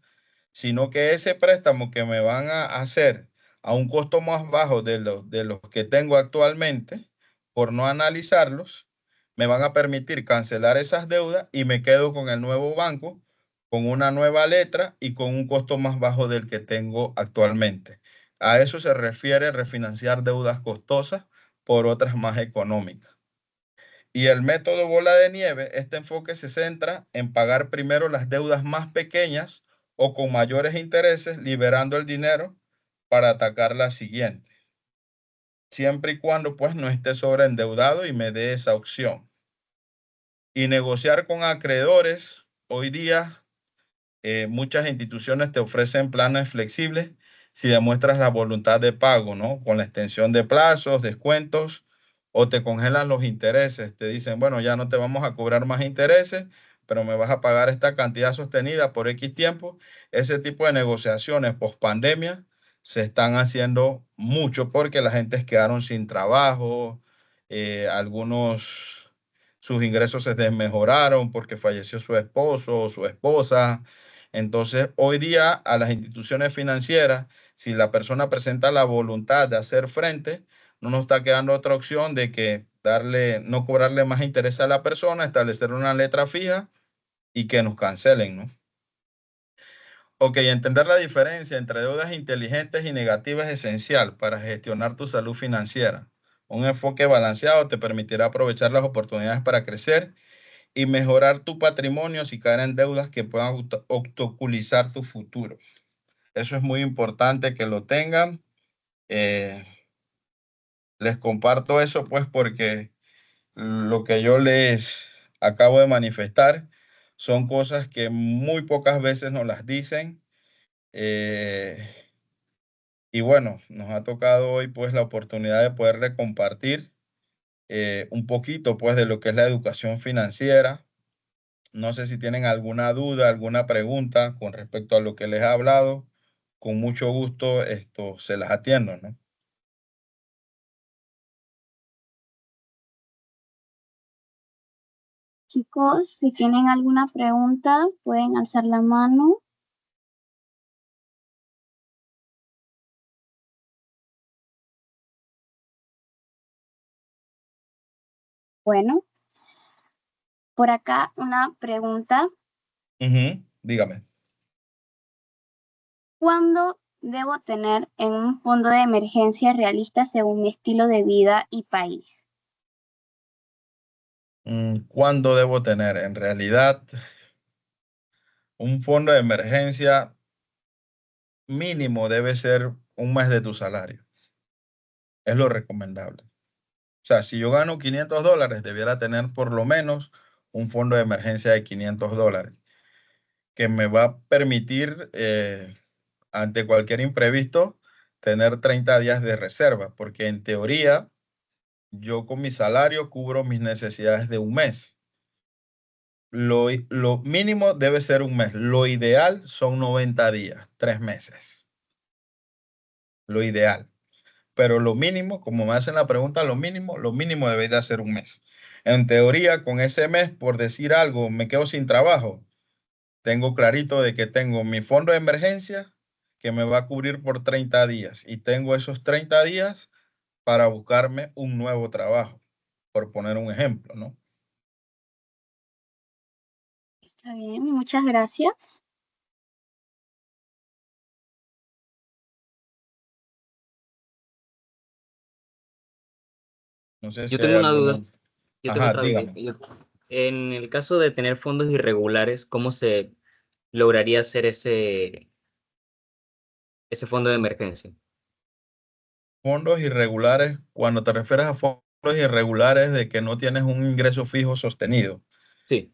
A: sino que ese préstamo que me van a hacer a un costo más bajo de los que tengo actualmente, por no analizarlos, me van a permitir cancelar esas deudas y me quedo con el nuevo banco, con una nueva letra y con un costo más bajo del que tengo actualmente. A eso se refiere refinanciar deudas costosas por otras más económicas. Y el método bola de nieve, este enfoque se centra en pagar primero las deudas más pequeñas o con mayores intereses, liberando el dinero para atacar la siguiente, siempre y cuando pues no esté sobreendeudado y me dé esa opción. Y negociar con acreedores, hoy día muchas instituciones te ofrecen planes flexibles si demuestras la voluntad de pago, ¿no? Con la extensión de plazos, descuentos o te congelan los intereses. Te dicen, bueno, ya no te vamos a cobrar más intereses, pero me vas a pagar esta cantidad sostenida por X tiempo. Ese tipo de negociaciones post pandemia se están haciendo mucho porque la gente quedaron sin trabajo, algunos sus ingresos se desmejoraron porque falleció su esposo o su esposa. Entonces, hoy día a las instituciones financieras, si la persona presenta la voluntad de hacer frente, no nos está quedando otra opción de que no cobrarle más interés a la persona, establecer una letra fija y que nos cancelen, ¿no? Ok, entender la diferencia entre deudas inteligentes y negativas es esencial para gestionar tu salud financiera. Un enfoque balanceado te permitirá aprovechar las oportunidades para crecer y mejorar tu patrimonio sin caer en deudas que puedan obstaculizar tu futuro. Eso es muy importante que lo tengan. Eh, Les comparto eso pues porque lo que yo les acabo de manifestar son cosas que muy pocas veces nos las dicen, eh, Y bueno, nos ha tocado hoy pues la oportunidad de poderle compartir un poquito pues de lo que es la educación financiera. No sé si tienen alguna duda, alguna pregunta con respecto a lo que les he hablado. Con mucho gusto esto se las atiendo, ¿no?
B: Chicos, si tienen alguna pregunta, pueden alzar la mano. Bueno, por acá una pregunta.
A: Ujú, dígame.
B: ¿Cuándo debo tener en un fondo de emergencia realista según mi estilo de vida y país?
A: ¿Cuándo debo tener? En realidad, un fondo de emergencia mínimo debe ser un mes de tu salario. Es lo recomendable. O sea, si yo gano $500, debiera tener por lo menos un fondo de emergencia de $500 que me va a permitir, ante cualquier imprevisto, tener 30 días de reserva, porque en teoría yo con mi salario cubro mis necesidades de un mes. Lo mínimo debe ser un mes. Lo ideal son 90 días, 3 meses. Lo ideal. Pero lo mínimo, como me hacen la pregunta, lo mínimo debería ser un mes. En teoría, con ese mes, por decir algo, me quedo sin trabajo. Tengo clarito de que tengo mi fondo de emergencia que me va a cubrir por 30 días y tengo esos 30 días para buscarme un nuevo trabajo, por poner un ejemplo, ¿no?
B: Está bien, muchas gracias.
A: No sé
C: Yo
A: si hay
C: tengo una
A: alguna.
C: duda, yo tengo
A: Ajá,
C: otra duda.
A: dígame.
C: En el caso de tener fondos irregulares, ¿cómo se lograría hacer ese fondo de emergencia?
A: Fondos irregulares, cuando te refieres a fondos irregulares de que no tienes un ingreso fijo sostenido.
C: Sí,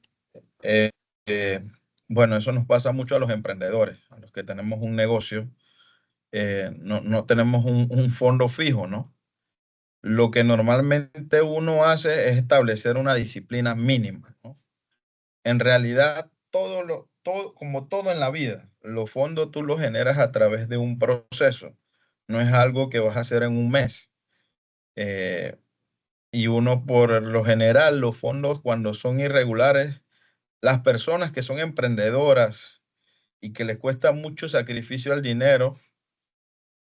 A: eh, eh, bueno, eso nos pasa mucho a los emprendedores, a los que tenemos un negocio, no tenemos un fondo fijo, ¿no? Lo que normalmente uno hace es establecer una disciplina mínima, ¿no? En realidad, como todo en la vida, los fondos tú los generas a través de un proceso. No es algo que vas a hacer en un mes. Eh, y uno, por lo general, los fondos cuando son irregulares, las personas que son emprendedoras y que les cuesta mucho sacrificio al dinero,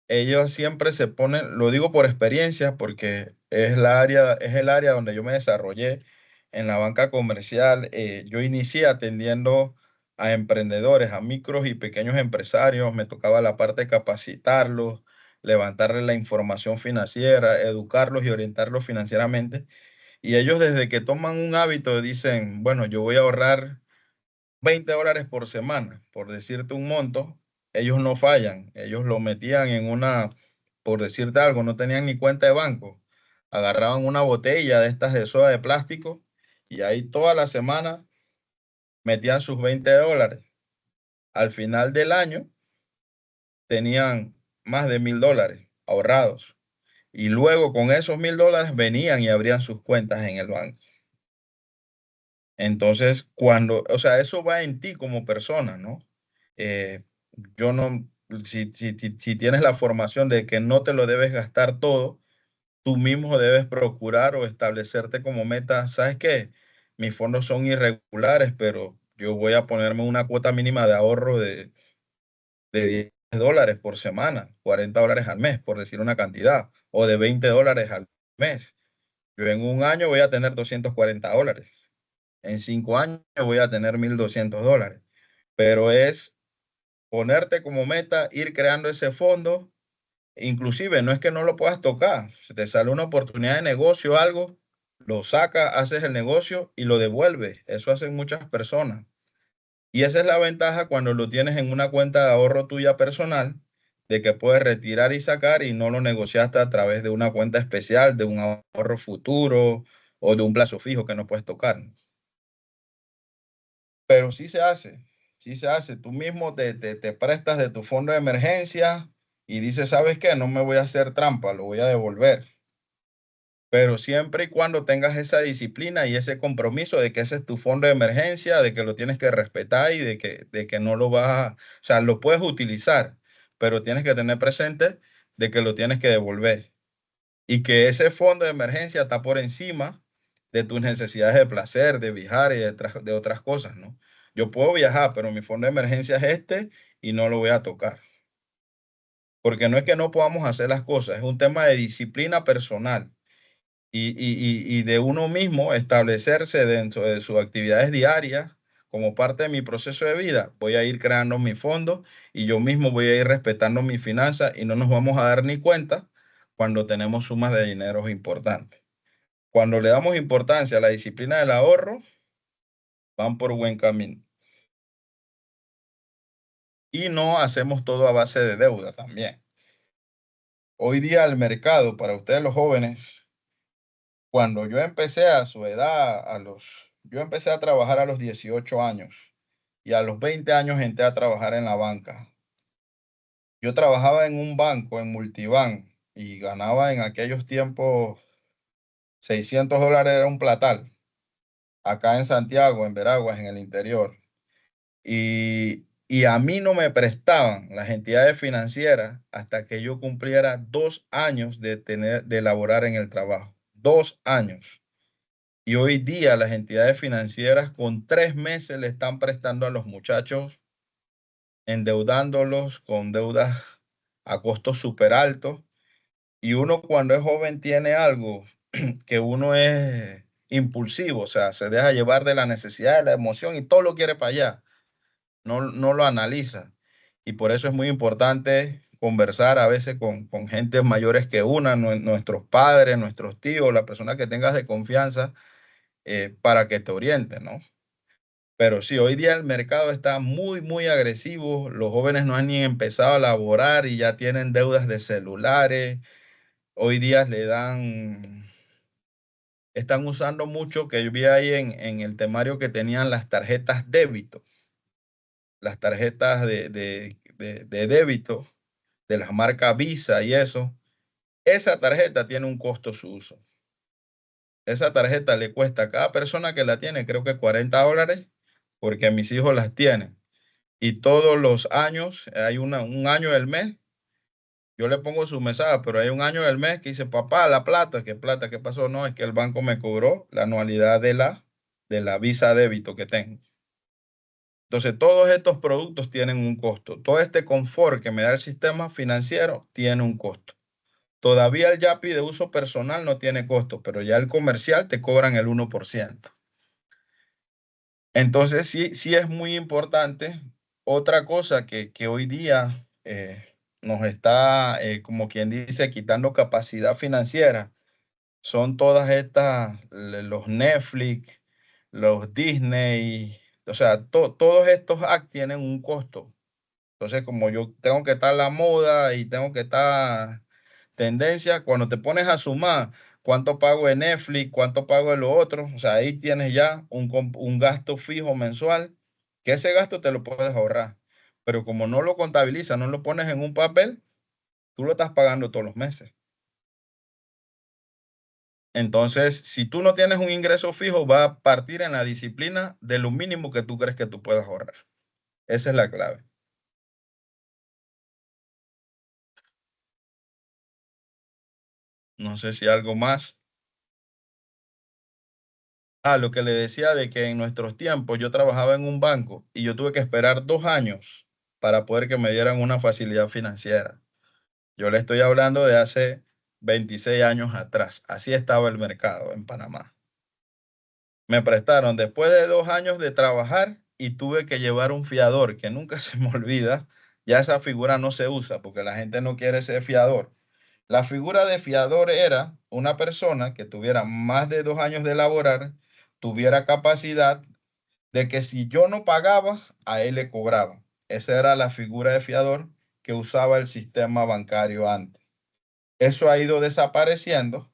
A: ellos siempre se ponen, lo digo por experiencia, porque es el área donde yo me desarrollé en la banca comercial. Yo inicié atendiendo a emprendedores, a micros y pequeños empresarios. Me tocaba la parte de capacitarlos, levantarles la información financiera, educarlos y orientarlos financieramente. Y ellos desde que toman un hábito dicen, bueno, yo voy a ahorrar $20 por semana, por decirte un monto. Ellos no fallan, ellos lo metían en una, por decirte algo, no tenían ni cuenta de banco. Agarraban una botella de estas de soda de plástico y ahí toda la semana metían sus $20. Al final del año tenían más de $1,000 ahorrados. Y luego con esos $1,000 venían y abrían sus cuentas en el banco. Entonces, o sea, eso va en ti como persona, ¿no? Eh, yo no, si tienes la formación de que no te lo debes gastar todo, tú mismo debes procurar o establecerte como meta, ¿sabes qué? Mis fondos son irregulares, pero yo voy a ponerme una cuota mínima de ahorro de $10 por semana, $40 al mes, por decir una cantidad, o de $20 al mes. Yo en un año voy a tener $240. En 5 años voy a tener $1,200. Pero es ponerte como meta, ir creando ese fondo. Inclusive no es que no lo puedas tocar. Si te sale una oportunidad de negocio o algo, lo sacas, haces el negocio y lo devuelves. Eso hacen muchas personas. Y esa es la ventaja cuando lo tienes en una cuenta de ahorro tuya personal, de que puedes retirar y sacar y no lo negociaste a través de una cuenta especial, de un ahorro futuro o de un plazo fijo que no puedes tocar. Pero sí se hace, sí se hace. Tú mismo te prestas de tu fondo de emergencia y dice, ¿sabes qué? No me voy a hacer trampa, lo voy a devolver. Pero siempre y cuando tengas esa disciplina y ese compromiso de que ese es tu fondo de emergencia, de que lo tienes que respetar y de que no lo vas a, o sea, lo puedes utilizar, pero tienes que tener presente de que lo tienes que devolver y que ese fondo de emergencia está por encima de tus necesidades de placer, de viajar y de otras cosas, ¿no? Yo puedo viajar, pero mi fondo de emergencia es este y no lo voy a tocar. Porque no es que no podamos hacer las cosas, es un tema de disciplina personal y de uno mismo establecerse dentro de sus actividades diarias como parte de mi proceso de vida. Voy a ir creando mi fondo y yo mismo voy a ir respetando mis finanzas y no nos vamos a dar ni cuenta cuando tenemos sumas de dinero importantes. Cuando le damos importancia a la disciplina del ahorro, van por buen camino. Y no hacemos todo a base de deuda también. Hoy día el mercado, para ustedes los jóvenes, cuando yo empecé a su edad, yo empecé a trabajar a los 18 años y a los 20 años entré a trabajar en la banca. Yo trabajaba en un banco, en Multibank, y ganaba en aquellos tiempos $600 era un platal, acá en Santiago, en Veraguas, en el interior. Y a mí no me prestaban las entidades financieras hasta que yo cumpliera 2 años de laborar en el trabajo. 2 años. Y hoy día las entidades financieras con 3 meses le están prestando a los muchachos, endeudándolos con deudas a costos súper altos. Y uno cuando es joven tiene algo que uno es impulsivo, o sea, se deja llevar de la necesidad, de la emoción y todo lo quiere para allá. No lo analiza. Y por eso es muy importante conversar a veces con gentes mayores que una, nuestros padres, nuestros tíos, las personas que tengas de confianza para que te orienten, ¿no? Pero sí, hoy día el mercado está muy, muy agresivo. Los jóvenes no han ni empezado a laborar y ya tienen deudas de celulares. Hoy día están usando mucho, que yo vi ahí en el temario que tenían las tarjetas débito, las tarjetas de débito de las marcas Visa y eso. Esa tarjeta tiene un costo su uso. Esa tarjeta le cuesta a cada persona que la tiene, creo que $40, porque mis hijos las tienen. Y todos los años, hay un año del mes, yo le pongo su mesada, pero hay un año del mes que dice, papá, la plata, ¿qué plata? ¿Qué pasó? No, es que el banco me cobró la anualidad de la Visa débito que tengo. Entonces, todos estos productos tienen un costo. Todo este confort que me da el sistema financiero tiene un costo. Todavía el Yapi de uso personal no tiene costo, pero ya el comercial te cobran el 1%. Entonces, sí, sí es muy importante. Otra cosa que hoy día nos está, como quien dice, quitando capacidad financiera, son todas los Netflix, los Disney, o sea, todos estos apps tienen un costo. Entonces, como yo tengo que estar a la moda y tengo que estar tendencia, cuando te pones a sumar cuánto pago de Netflix, cuánto pago de lo otro, o sea, ahí tienes ya un gasto fijo mensual, que ese gasto te lo puedes ahorrar. Pero como no lo contabilizas, no lo pones en un papel, tú lo estás pagando todos los meses. Entonces, si tú no tienes un ingreso fijo, va a partir en la disciplina de lo mínimo que tú crees que tú puedas ahorrar. Esa es la clave. No sé si algo más. Lo que le decía de que en nuestros tiempos yo trabajaba en un banco y yo tuve que esperar 2 años para poder que me dieran una facilidad financiera. Yo le estoy hablando de hace 26 años atrás. Así estaba el mercado en Panamá. Me prestaron después de 2 años de trabajar y tuve que llevar un fiador que nunca se me olvida. Ya esa figura no se usa porque la gente no quiere ser fiador. La figura de fiador era una persona que tuviera más de 2 años de laborar, tuviera capacidad de que si yo no pagaba, a él le cobraba. Esa era la figura de fiador que usaba el sistema bancario antes. Eso ha ido desapareciendo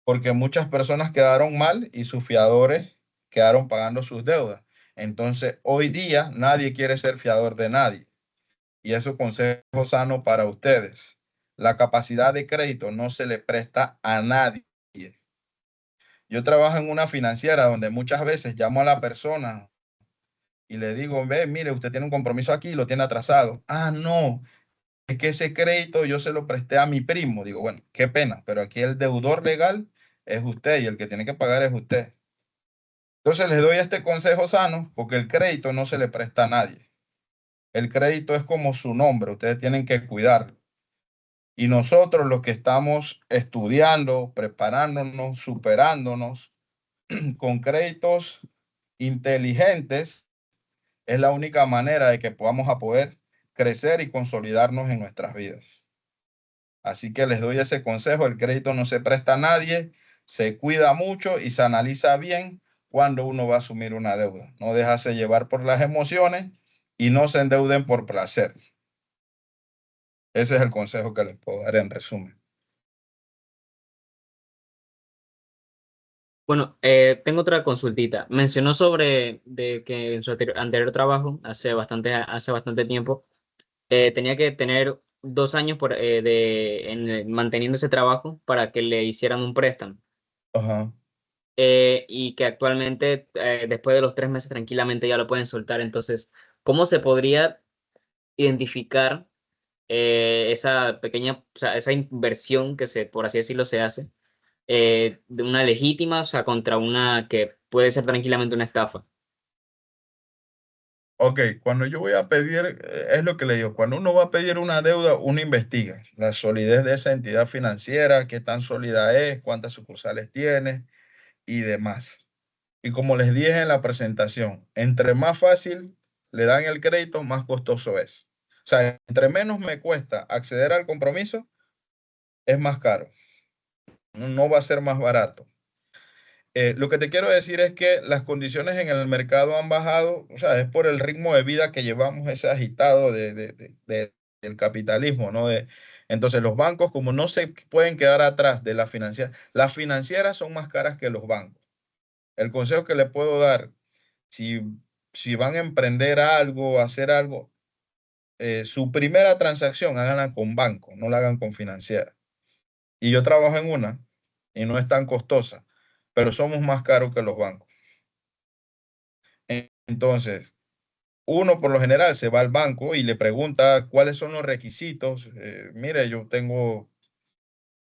A: porque muchas personas quedaron mal y sus fiadores quedaron pagando sus deudas. Entonces, hoy día nadie quiere ser fiador de nadie. y eso es consejo sano para ustedes. La capacidad de crédito no se le presta a nadie. Yo trabajo en una financiera donde muchas veces llamo a la persona y le digo, ve, mire, usted tiene un compromiso aquí y lo tiene atrasado. Ah, no, es que ese crédito yo se lo presté a mi primo. Digo, bueno, qué pena, pero aquí el deudor legal es usted y el que tiene que pagar es usted. Entonces les doy este consejo sano porque el crédito no se le presta a nadie. El crédito es como su nombre, ustedes tienen que cuidarlo. Y nosotros los que estamos estudiando, preparándonos, superándonos con créditos inteligentes, es la única manera de que podamos a poder crecer y consolidarnos en nuestras vidas. Así que les doy ese consejo, el crédito no se presta a nadie, se cuida mucho y se analiza bien cuando uno va a asumir una deuda. No dejarse llevar por las emociones y no se endeuden por placer. Ese es el consejo que les puedo dar en resumen.
C: Bueno, tengo otra consultita. Mencionó sobre de que en su anterior trabajo, hace bastante tiempo, tenía que tener 2 años manteniendo ese trabajo para que le hicieran un préstamo.
A: Ajá.
C: Y que actualmente, después de los 3 meses, tranquilamente ya lo pueden soltar. Entonces, ¿cómo se podría identificar esa pequeña, o sea, esa inversión que por así decirlo, se hace de una legítima, o sea, contra una que puede ser tranquilamente una estafa?
A: Ok, cuando yo voy a pedir, es lo que le digo, cuando uno va a pedir una deuda, uno investiga la solidez de esa entidad financiera, qué tan sólida es, cuántas sucursales tiene y demás. Y como les dije en la presentación, entre más fácil le dan el crédito, más costoso es. O sea, entre menos me cuesta acceder al compromiso, es más caro. No va a ser más barato. Lo que te quiero decir es que las condiciones en el mercado han bajado, o sea, es por el ritmo de vida que llevamos, ese agitado del capitalismo, ¿no? Entonces, los bancos, como no se pueden quedar atrás de las financieras son más caras que los bancos. El consejo que le puedo dar, si, si van a emprender algo, hacer algo, su primera transacción háganla con banco, no la hagan con financiera. Y yo trabajo en una y no es tan costosa, pero somos más caros que los bancos. Entonces, uno por lo general se va al banco y le pregunta cuáles son los requisitos. Mire, yo tengo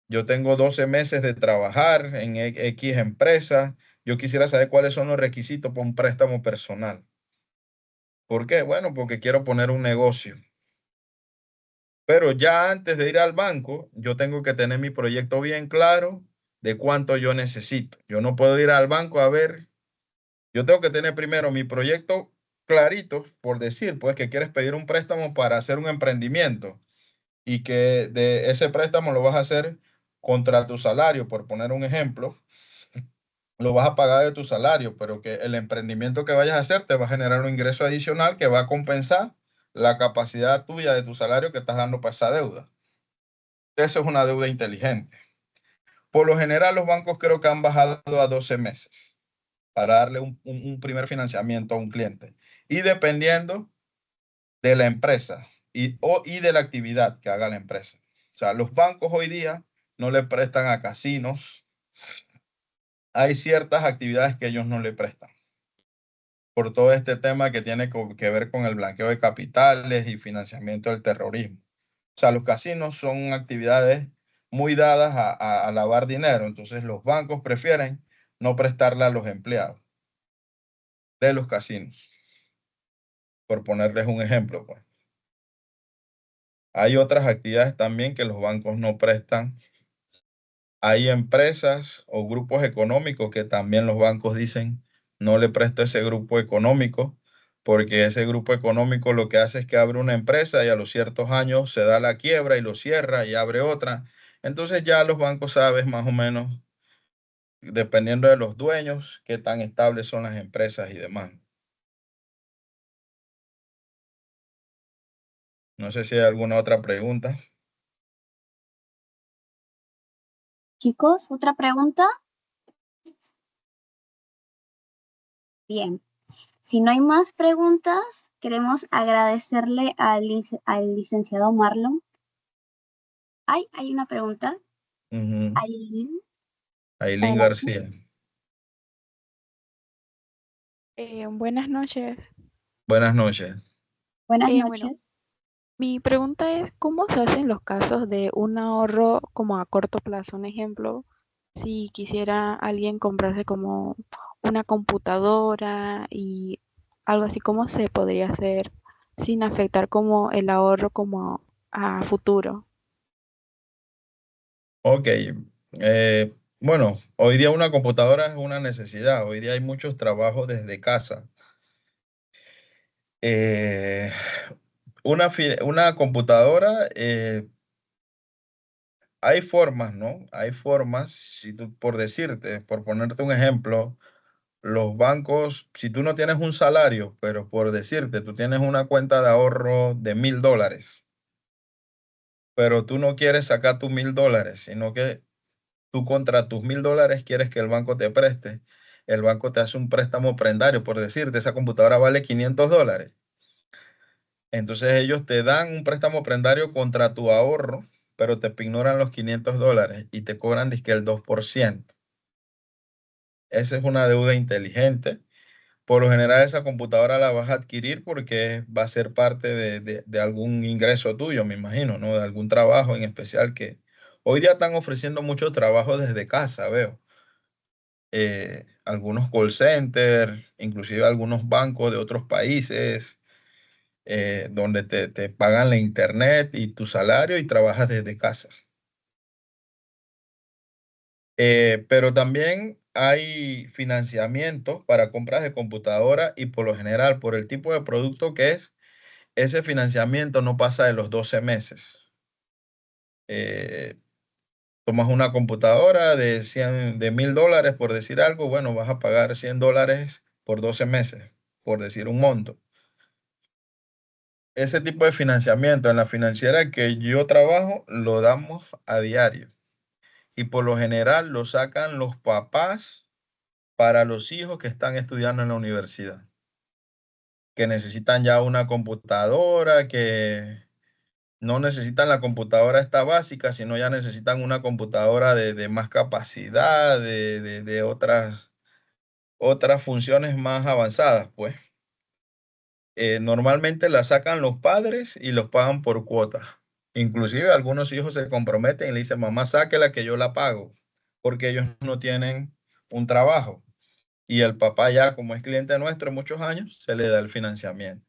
A: 12 meses de trabajar en X empresa. Yo quisiera saber cuáles son los requisitos para un préstamo personal. ¿Por qué? Bueno, porque quiero poner un negocio. Pero ya antes de ir al banco, yo tengo que tener mi proyecto bien claro de cuánto yo necesito. Yo no puedo ir al banco a ver. Yo tengo que tener primero mi proyecto clarito, por decir, pues que quieres pedir un préstamo para hacer un emprendimiento y que de ese préstamo lo vas a hacer contra tu salario, por poner un ejemplo, lo vas a pagar de tu salario, pero que el emprendimiento que vayas a hacer te va a generar un ingreso adicional que va a compensar la capacidad tuya de tu salario que estás dando para esa deuda. Eso es una deuda inteligente. Por lo general, los bancos creo que han bajado a 12 meses para darle un primer financiamiento a un cliente. Y dependiendo de la empresa y de la actividad que haga la empresa. O sea, los bancos hoy día no le prestan a casinos. Hay ciertas actividades que ellos no le prestan por todo este tema que tiene que ver con el blanqueo de capitales y financiamiento del terrorismo. O sea, los casinos son actividades muy dadas a lavar dinero. Entonces, los bancos prefieren no prestarle a los empleados de los casinos, por ponerles un ejemplo, pues. Hay otras actividades también que los bancos no prestan. Hay empresas o grupos económicos que también los bancos dicen, no le presto a ese grupo económico, porque ese grupo económico lo que hace es que abre una empresa y a los ciertos años se da la quiebra y lo cierra y abre otra. Entonces ya los bancos saben más o menos, dependiendo de los dueños, qué tan estables son las empresas y demás. No sé si hay alguna otra pregunta.
B: Chicos, ¿otra pregunta? Bien. Si no hay más preguntas, queremos agradecerle al licenciado Marlon. Hay una pregunta.
A: Ujú.
B: Ailín.
A: Ailín
B: Adelante.
A: García.
D: Buenas noches.
A: Buenas noches.
B: Buenas
D: Bueno,
B: noches.
D: mi pregunta es, ¿cómo se hacen los casos de un ahorro como a corto plazo? Un ejemplo, si quisiera alguien comprarse como una computadora y algo así, ¿cómo se podría hacer sin afectar como el ahorro como a futuro?
A: Ok. Bueno, hoy día una computadora es una necesidad. Hoy día hay muchos trabajos desde casa. Eh, una computadora, hay formas, ¿no? Hay formas, si tú, por decirte, por ponerte un ejemplo, los bancos, si tú no tienes un salario, pero por decirte, tú tienes una cuenta de ahorro de $1000, pero tú no quieres sacar tus $1000, sino que tú contra tus $1000 quieres que el banco te preste. El banco te hace un préstamo prendario, por decirte, esa computadora vale $500. Entonces ellos te dan un préstamo prendario contra tu ahorro, pero te ignoran los $500 y te cobran dizque el 2%. Esa es una deuda inteligente. Por lo general esa computadora la vas a adquirir porque va a ser parte de algún ingreso tuyo, me imagino, ¿no? De algún trabajo en especial que hoy día están ofreciendo muchos trabajos desde casa, veo. Algunos call centers, inclusive algunos bancos de otros países, donde te pagan la internet y tu salario y trabajas desde casa. Pero también hay financiamientos para compras de computadora y por lo general, por el tipo de producto que es, ese financiamiento no pasa de los 12 meses. Eh, Tomas una computadora de $1000, por decir algo, bueno, vas a pagar $100 por 12 meses, por decir un monto. Ese tipo de financiamiento en la financiera que yo trabajo lo damos a diario y por lo general lo sacan los papás para los hijos que están estudiando en la universidad, que necesitan ya una computadora, que no necesitan la computadora esta básica, sino ya necesitan una computadora de más capacidad, de otras funciones más avanzadas, pues. Normalmente la sacan los padres y los pagan por cuotas. Inclusive algunos hijos se comprometen y le dicen, mamá, sáquela que yo la pago, porque ellos no tienen un trabajo. Y el papá ya, como es cliente nuestro muchos años, se le da el financiamiento.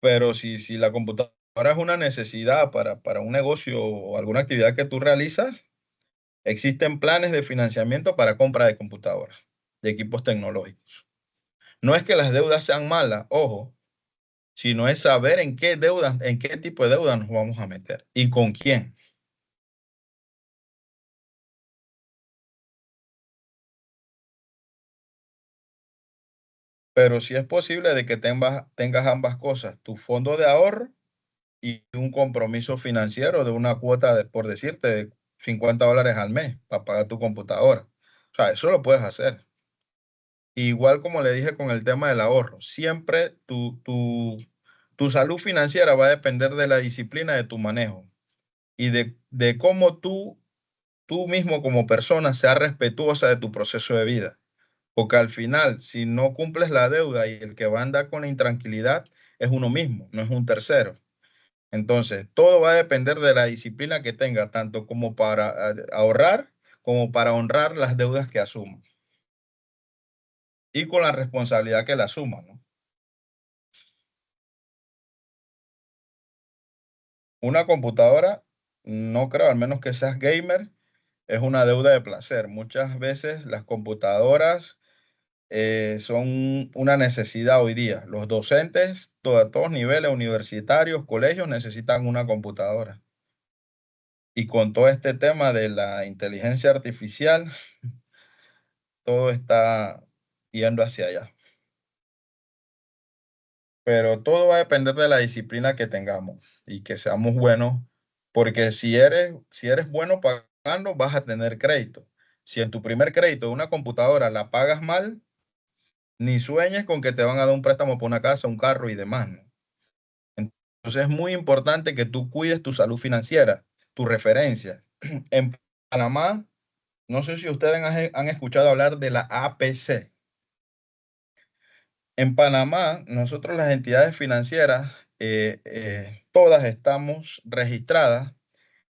A: Pero si la computadora es una necesidad para un negocio o alguna actividad que tú realizas, existen planes de financiamiento para compra de computadoras, de equipos tecnológicos. No es que las deudas sean malas, ojo, sino es saber en qué deudas, en qué tipo de deuda nos vamos a meter y con quién. Pero si es posible de que tengas ambas cosas, tu fondo de ahorro y un compromiso financiero de una cuota, por decirte, de $50 al mes para pagar tu computadora. O sea, eso lo puedes hacer. Igual como le dije con el tema del ahorro, siempre tu salud financiera va a depender de la disciplina de tu manejo y de cómo tú mismo como persona seas respetuosa de tu proceso de vida. Porque al final, si no cumples la deuda y el que va a andar con la intranquilidad es uno mismo, no es un tercero. Entonces, todo va a depender de la disciplina que tenga, tanto como para ahorrar como para honrar las deudas que asuma y con la responsabilidad que la asuma, ¿no? Una computadora, no creo, al menos que seas gamer, es una deuda de placer. Muchas veces las computadoras son una necesidad hoy día. Los docentes, a todos niveles, universitarios, colegios, necesitan una computadora. Y con todo este tema de la inteligencia artificial, todo está yendo hacia allá. Pero todo va a depender de la disciplina que tengamos y que seamos buenos, porque si eres bueno pagando, vas a tener crédito. Si en tu primer crédito de una computadora la pagas mal, Ni sueñes con que te van a dar un préstamo por una casa, un carro y demás, ¿no? Entonces es muy importante que tú cuides tu salud financiera, tu referencia. En Panamá, no sé si ustedes han escuchado hablar de la APC. En Panamá, nosotros las entidades financieras, todas estamos registradas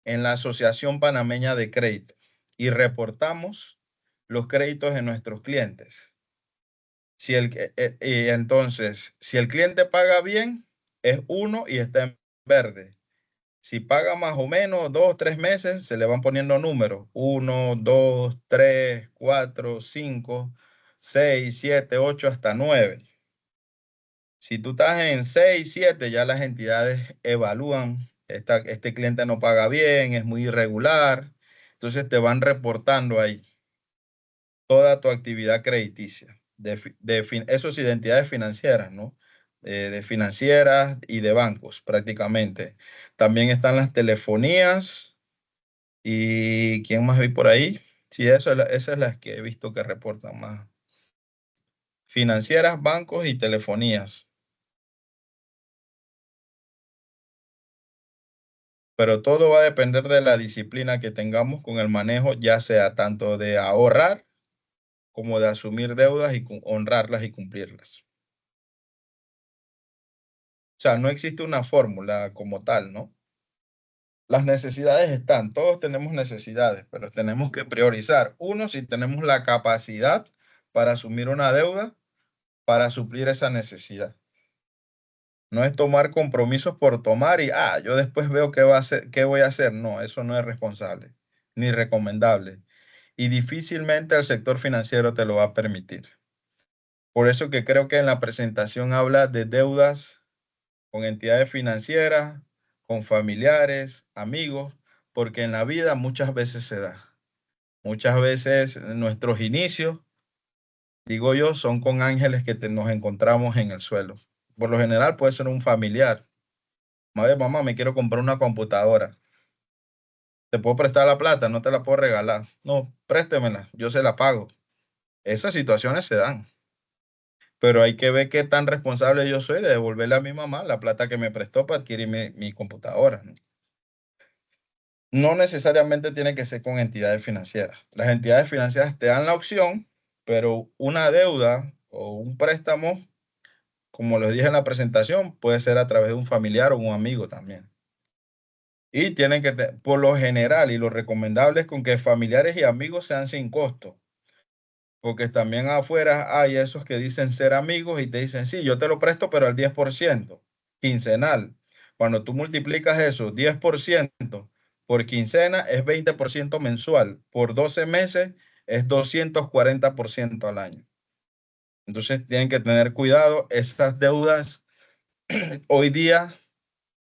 A: en la Asociación Panameña de Crédito y reportamos los créditos de nuestros clientes. Entonces, si el cliente paga bien, es 1 y está en verde. Si paga más o menos 2 o 3 meses, se le van poniendo números. 1, 2, 3, 4, 5, 6, 7, 8, hasta 9. Si tú estás en 6, 7, ya las entidades evalúan, este cliente no paga bien, es muy irregular. Entonces te van reportando ahí toda tu actividad crediticia. Eso es identidades financieras, ¿no? De financieras y de bancos prácticamente. También están las telefonías y ¿quién más vi por ahí? Sí, esas es las que he visto que reportan más. Financieras, bancos y telefonías. Pero todo va a depender de la disciplina que tengamos con el manejo, ya sea tanto de ahorrar como de asumir deudas y honrarlas y cumplirlas. O sea, no existe una fórmula como tal, ¿no? Las necesidades están, todos tenemos necesidades, pero tenemos que priorizar. Uno, si tenemos la capacidad para asumir una deuda, para suplir esa necesidad. No es tomar compromisos por tomar y, yo después veo qué voy a hacer. No, eso no es responsable ni recomendable. Y difícilmente el sector financiero te lo va a permitir. Por eso que creo que en la presentación habla de deudas con entidades financieras, con familiares, amigos, porque en la vida muchas veces se da. Muchas veces nuestros inicios, digo yo, son con ángeles que nos encontramos en el suelo. Por lo general puede ser un familiar. Madre, mamá, me quiero comprar una computadora. ¿Te puedo prestar la plata? No te la puedo regalar. No, préstemela, yo se la pago. Esas situaciones se dan. Pero hay que ver qué tan responsable yo soy de devolverle a mi mamá la plata que me prestó para adquirir mi computadora, ¿no? No necesariamente tiene que ser con entidades financieras. Las entidades financieras te dan la opción, pero una deuda o un préstamo, como les dije en la presentación, puede ser a través de un familiar o un amigo también. Y tienen que, por lo general, y lo recomendable es con que familiares y amigos sean sin costo. Porque también afuera hay esos que dicen ser amigos y te dicen, sí, yo te lo presto, pero al 10%, quincenal. Cuando tú multiplicas eso, 10% por quincena es 20% mensual. Por 12 meses es 240% al año. Entonces tienen que tener cuidado. Esas deudas hoy día,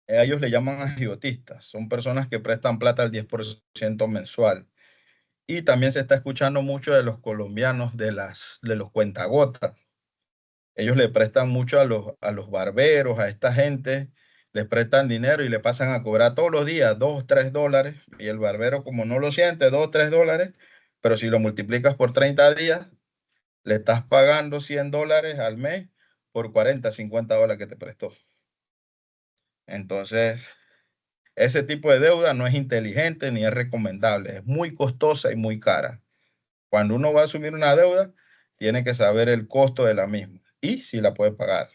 A: ellos le llaman agiotistas. Son personas que prestan plata al 10% mensual. Y también se está escuchando mucho de los colombianos, de los cuentagotas. Ellos le prestan mucho a los barberos, a esta gente, les prestan dinero y le pasan a cobrar todos los días $2, $3. Y el barbero, como no lo siente, $2, $3, pero si lo multiplicas por 30 días, le estás pagando $100 al mes por 40, $50 que te prestó. Entonces, ese tipo de deuda no es inteligente ni es recomendable. Es muy costosa y muy cara. Cuando uno va a asumir una deuda, tiene que saber el costo de la misma y si la puede pagar.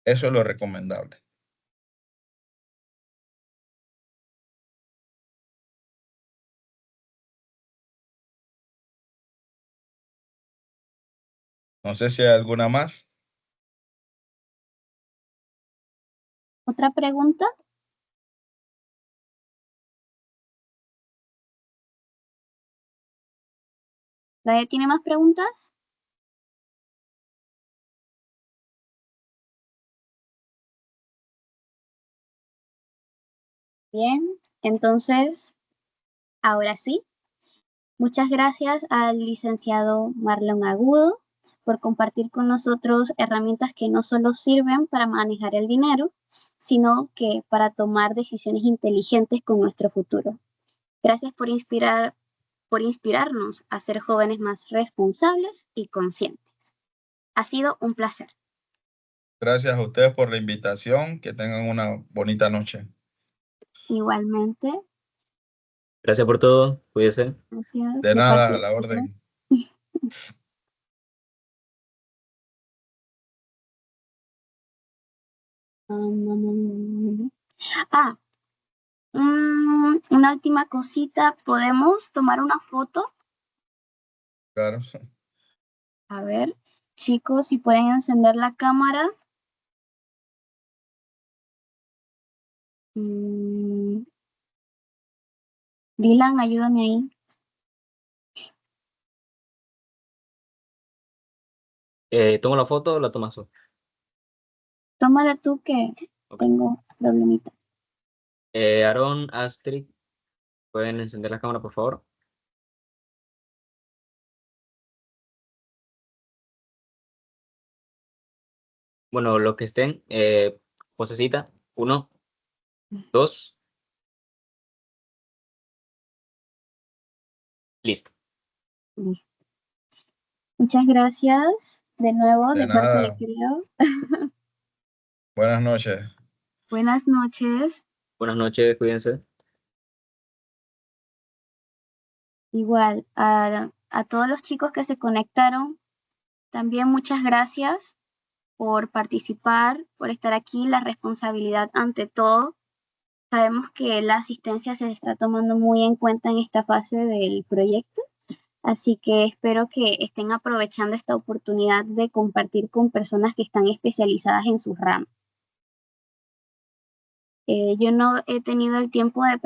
A: Eso es lo recomendable. No sé si hay alguna más.
B: ¿Otra pregunta? ¿Nadie tiene más preguntas? Bien, entonces, ahora sí. Muchas gracias al licenciado Marlon Agudo por compartir con nosotros herramientas que no solo sirven para manejar el dinero, sino que para tomar decisiones inteligentes con nuestro futuro. Gracias por inspirarnos a ser jóvenes más responsables y conscientes. Ha sido un placer.
A: Gracias a ustedes por la invitación. Que tengan una bonita noche.
B: Igualmente.
C: Gracias por todo. Cuídense.
B: Gracias.
A: De
B: De
A: nada,
B: parte
A: a la
B: de
A: orden.
B: una última cosita. ¿Podemos tomar una foto?
A: Claro.
B: A ver, chicos, si pueden encender la cámara. Dylan, ayúdame ahí.
C: ¿Tomo la foto o la tomas tú?
B: Tómala tú que
C: Ok.
B: tengo problemita.
C: Aarón, Astrid, ¿pueden encender la cámara, por favor? Bueno, los que estén, posecita, 1, 2, listo.
B: Muchas gracias de nuevo
A: De
B: de parte de
A: nada.
B: Creo.
A: Buenas noches.
B: Buenas noches.
C: Buenas noches, cuídense.
B: Igual a todos los chicos que se conectaron, también muchas gracias por participar, por estar aquí, la responsabilidad ante todo. Sabemos que la asistencia se está tomando muy en cuenta en esta fase del proyecto, así que espero que estén aprovechando esta oportunidad de compartir con personas que están especializadas en sus ramas. Yo no he tenido el tiempo de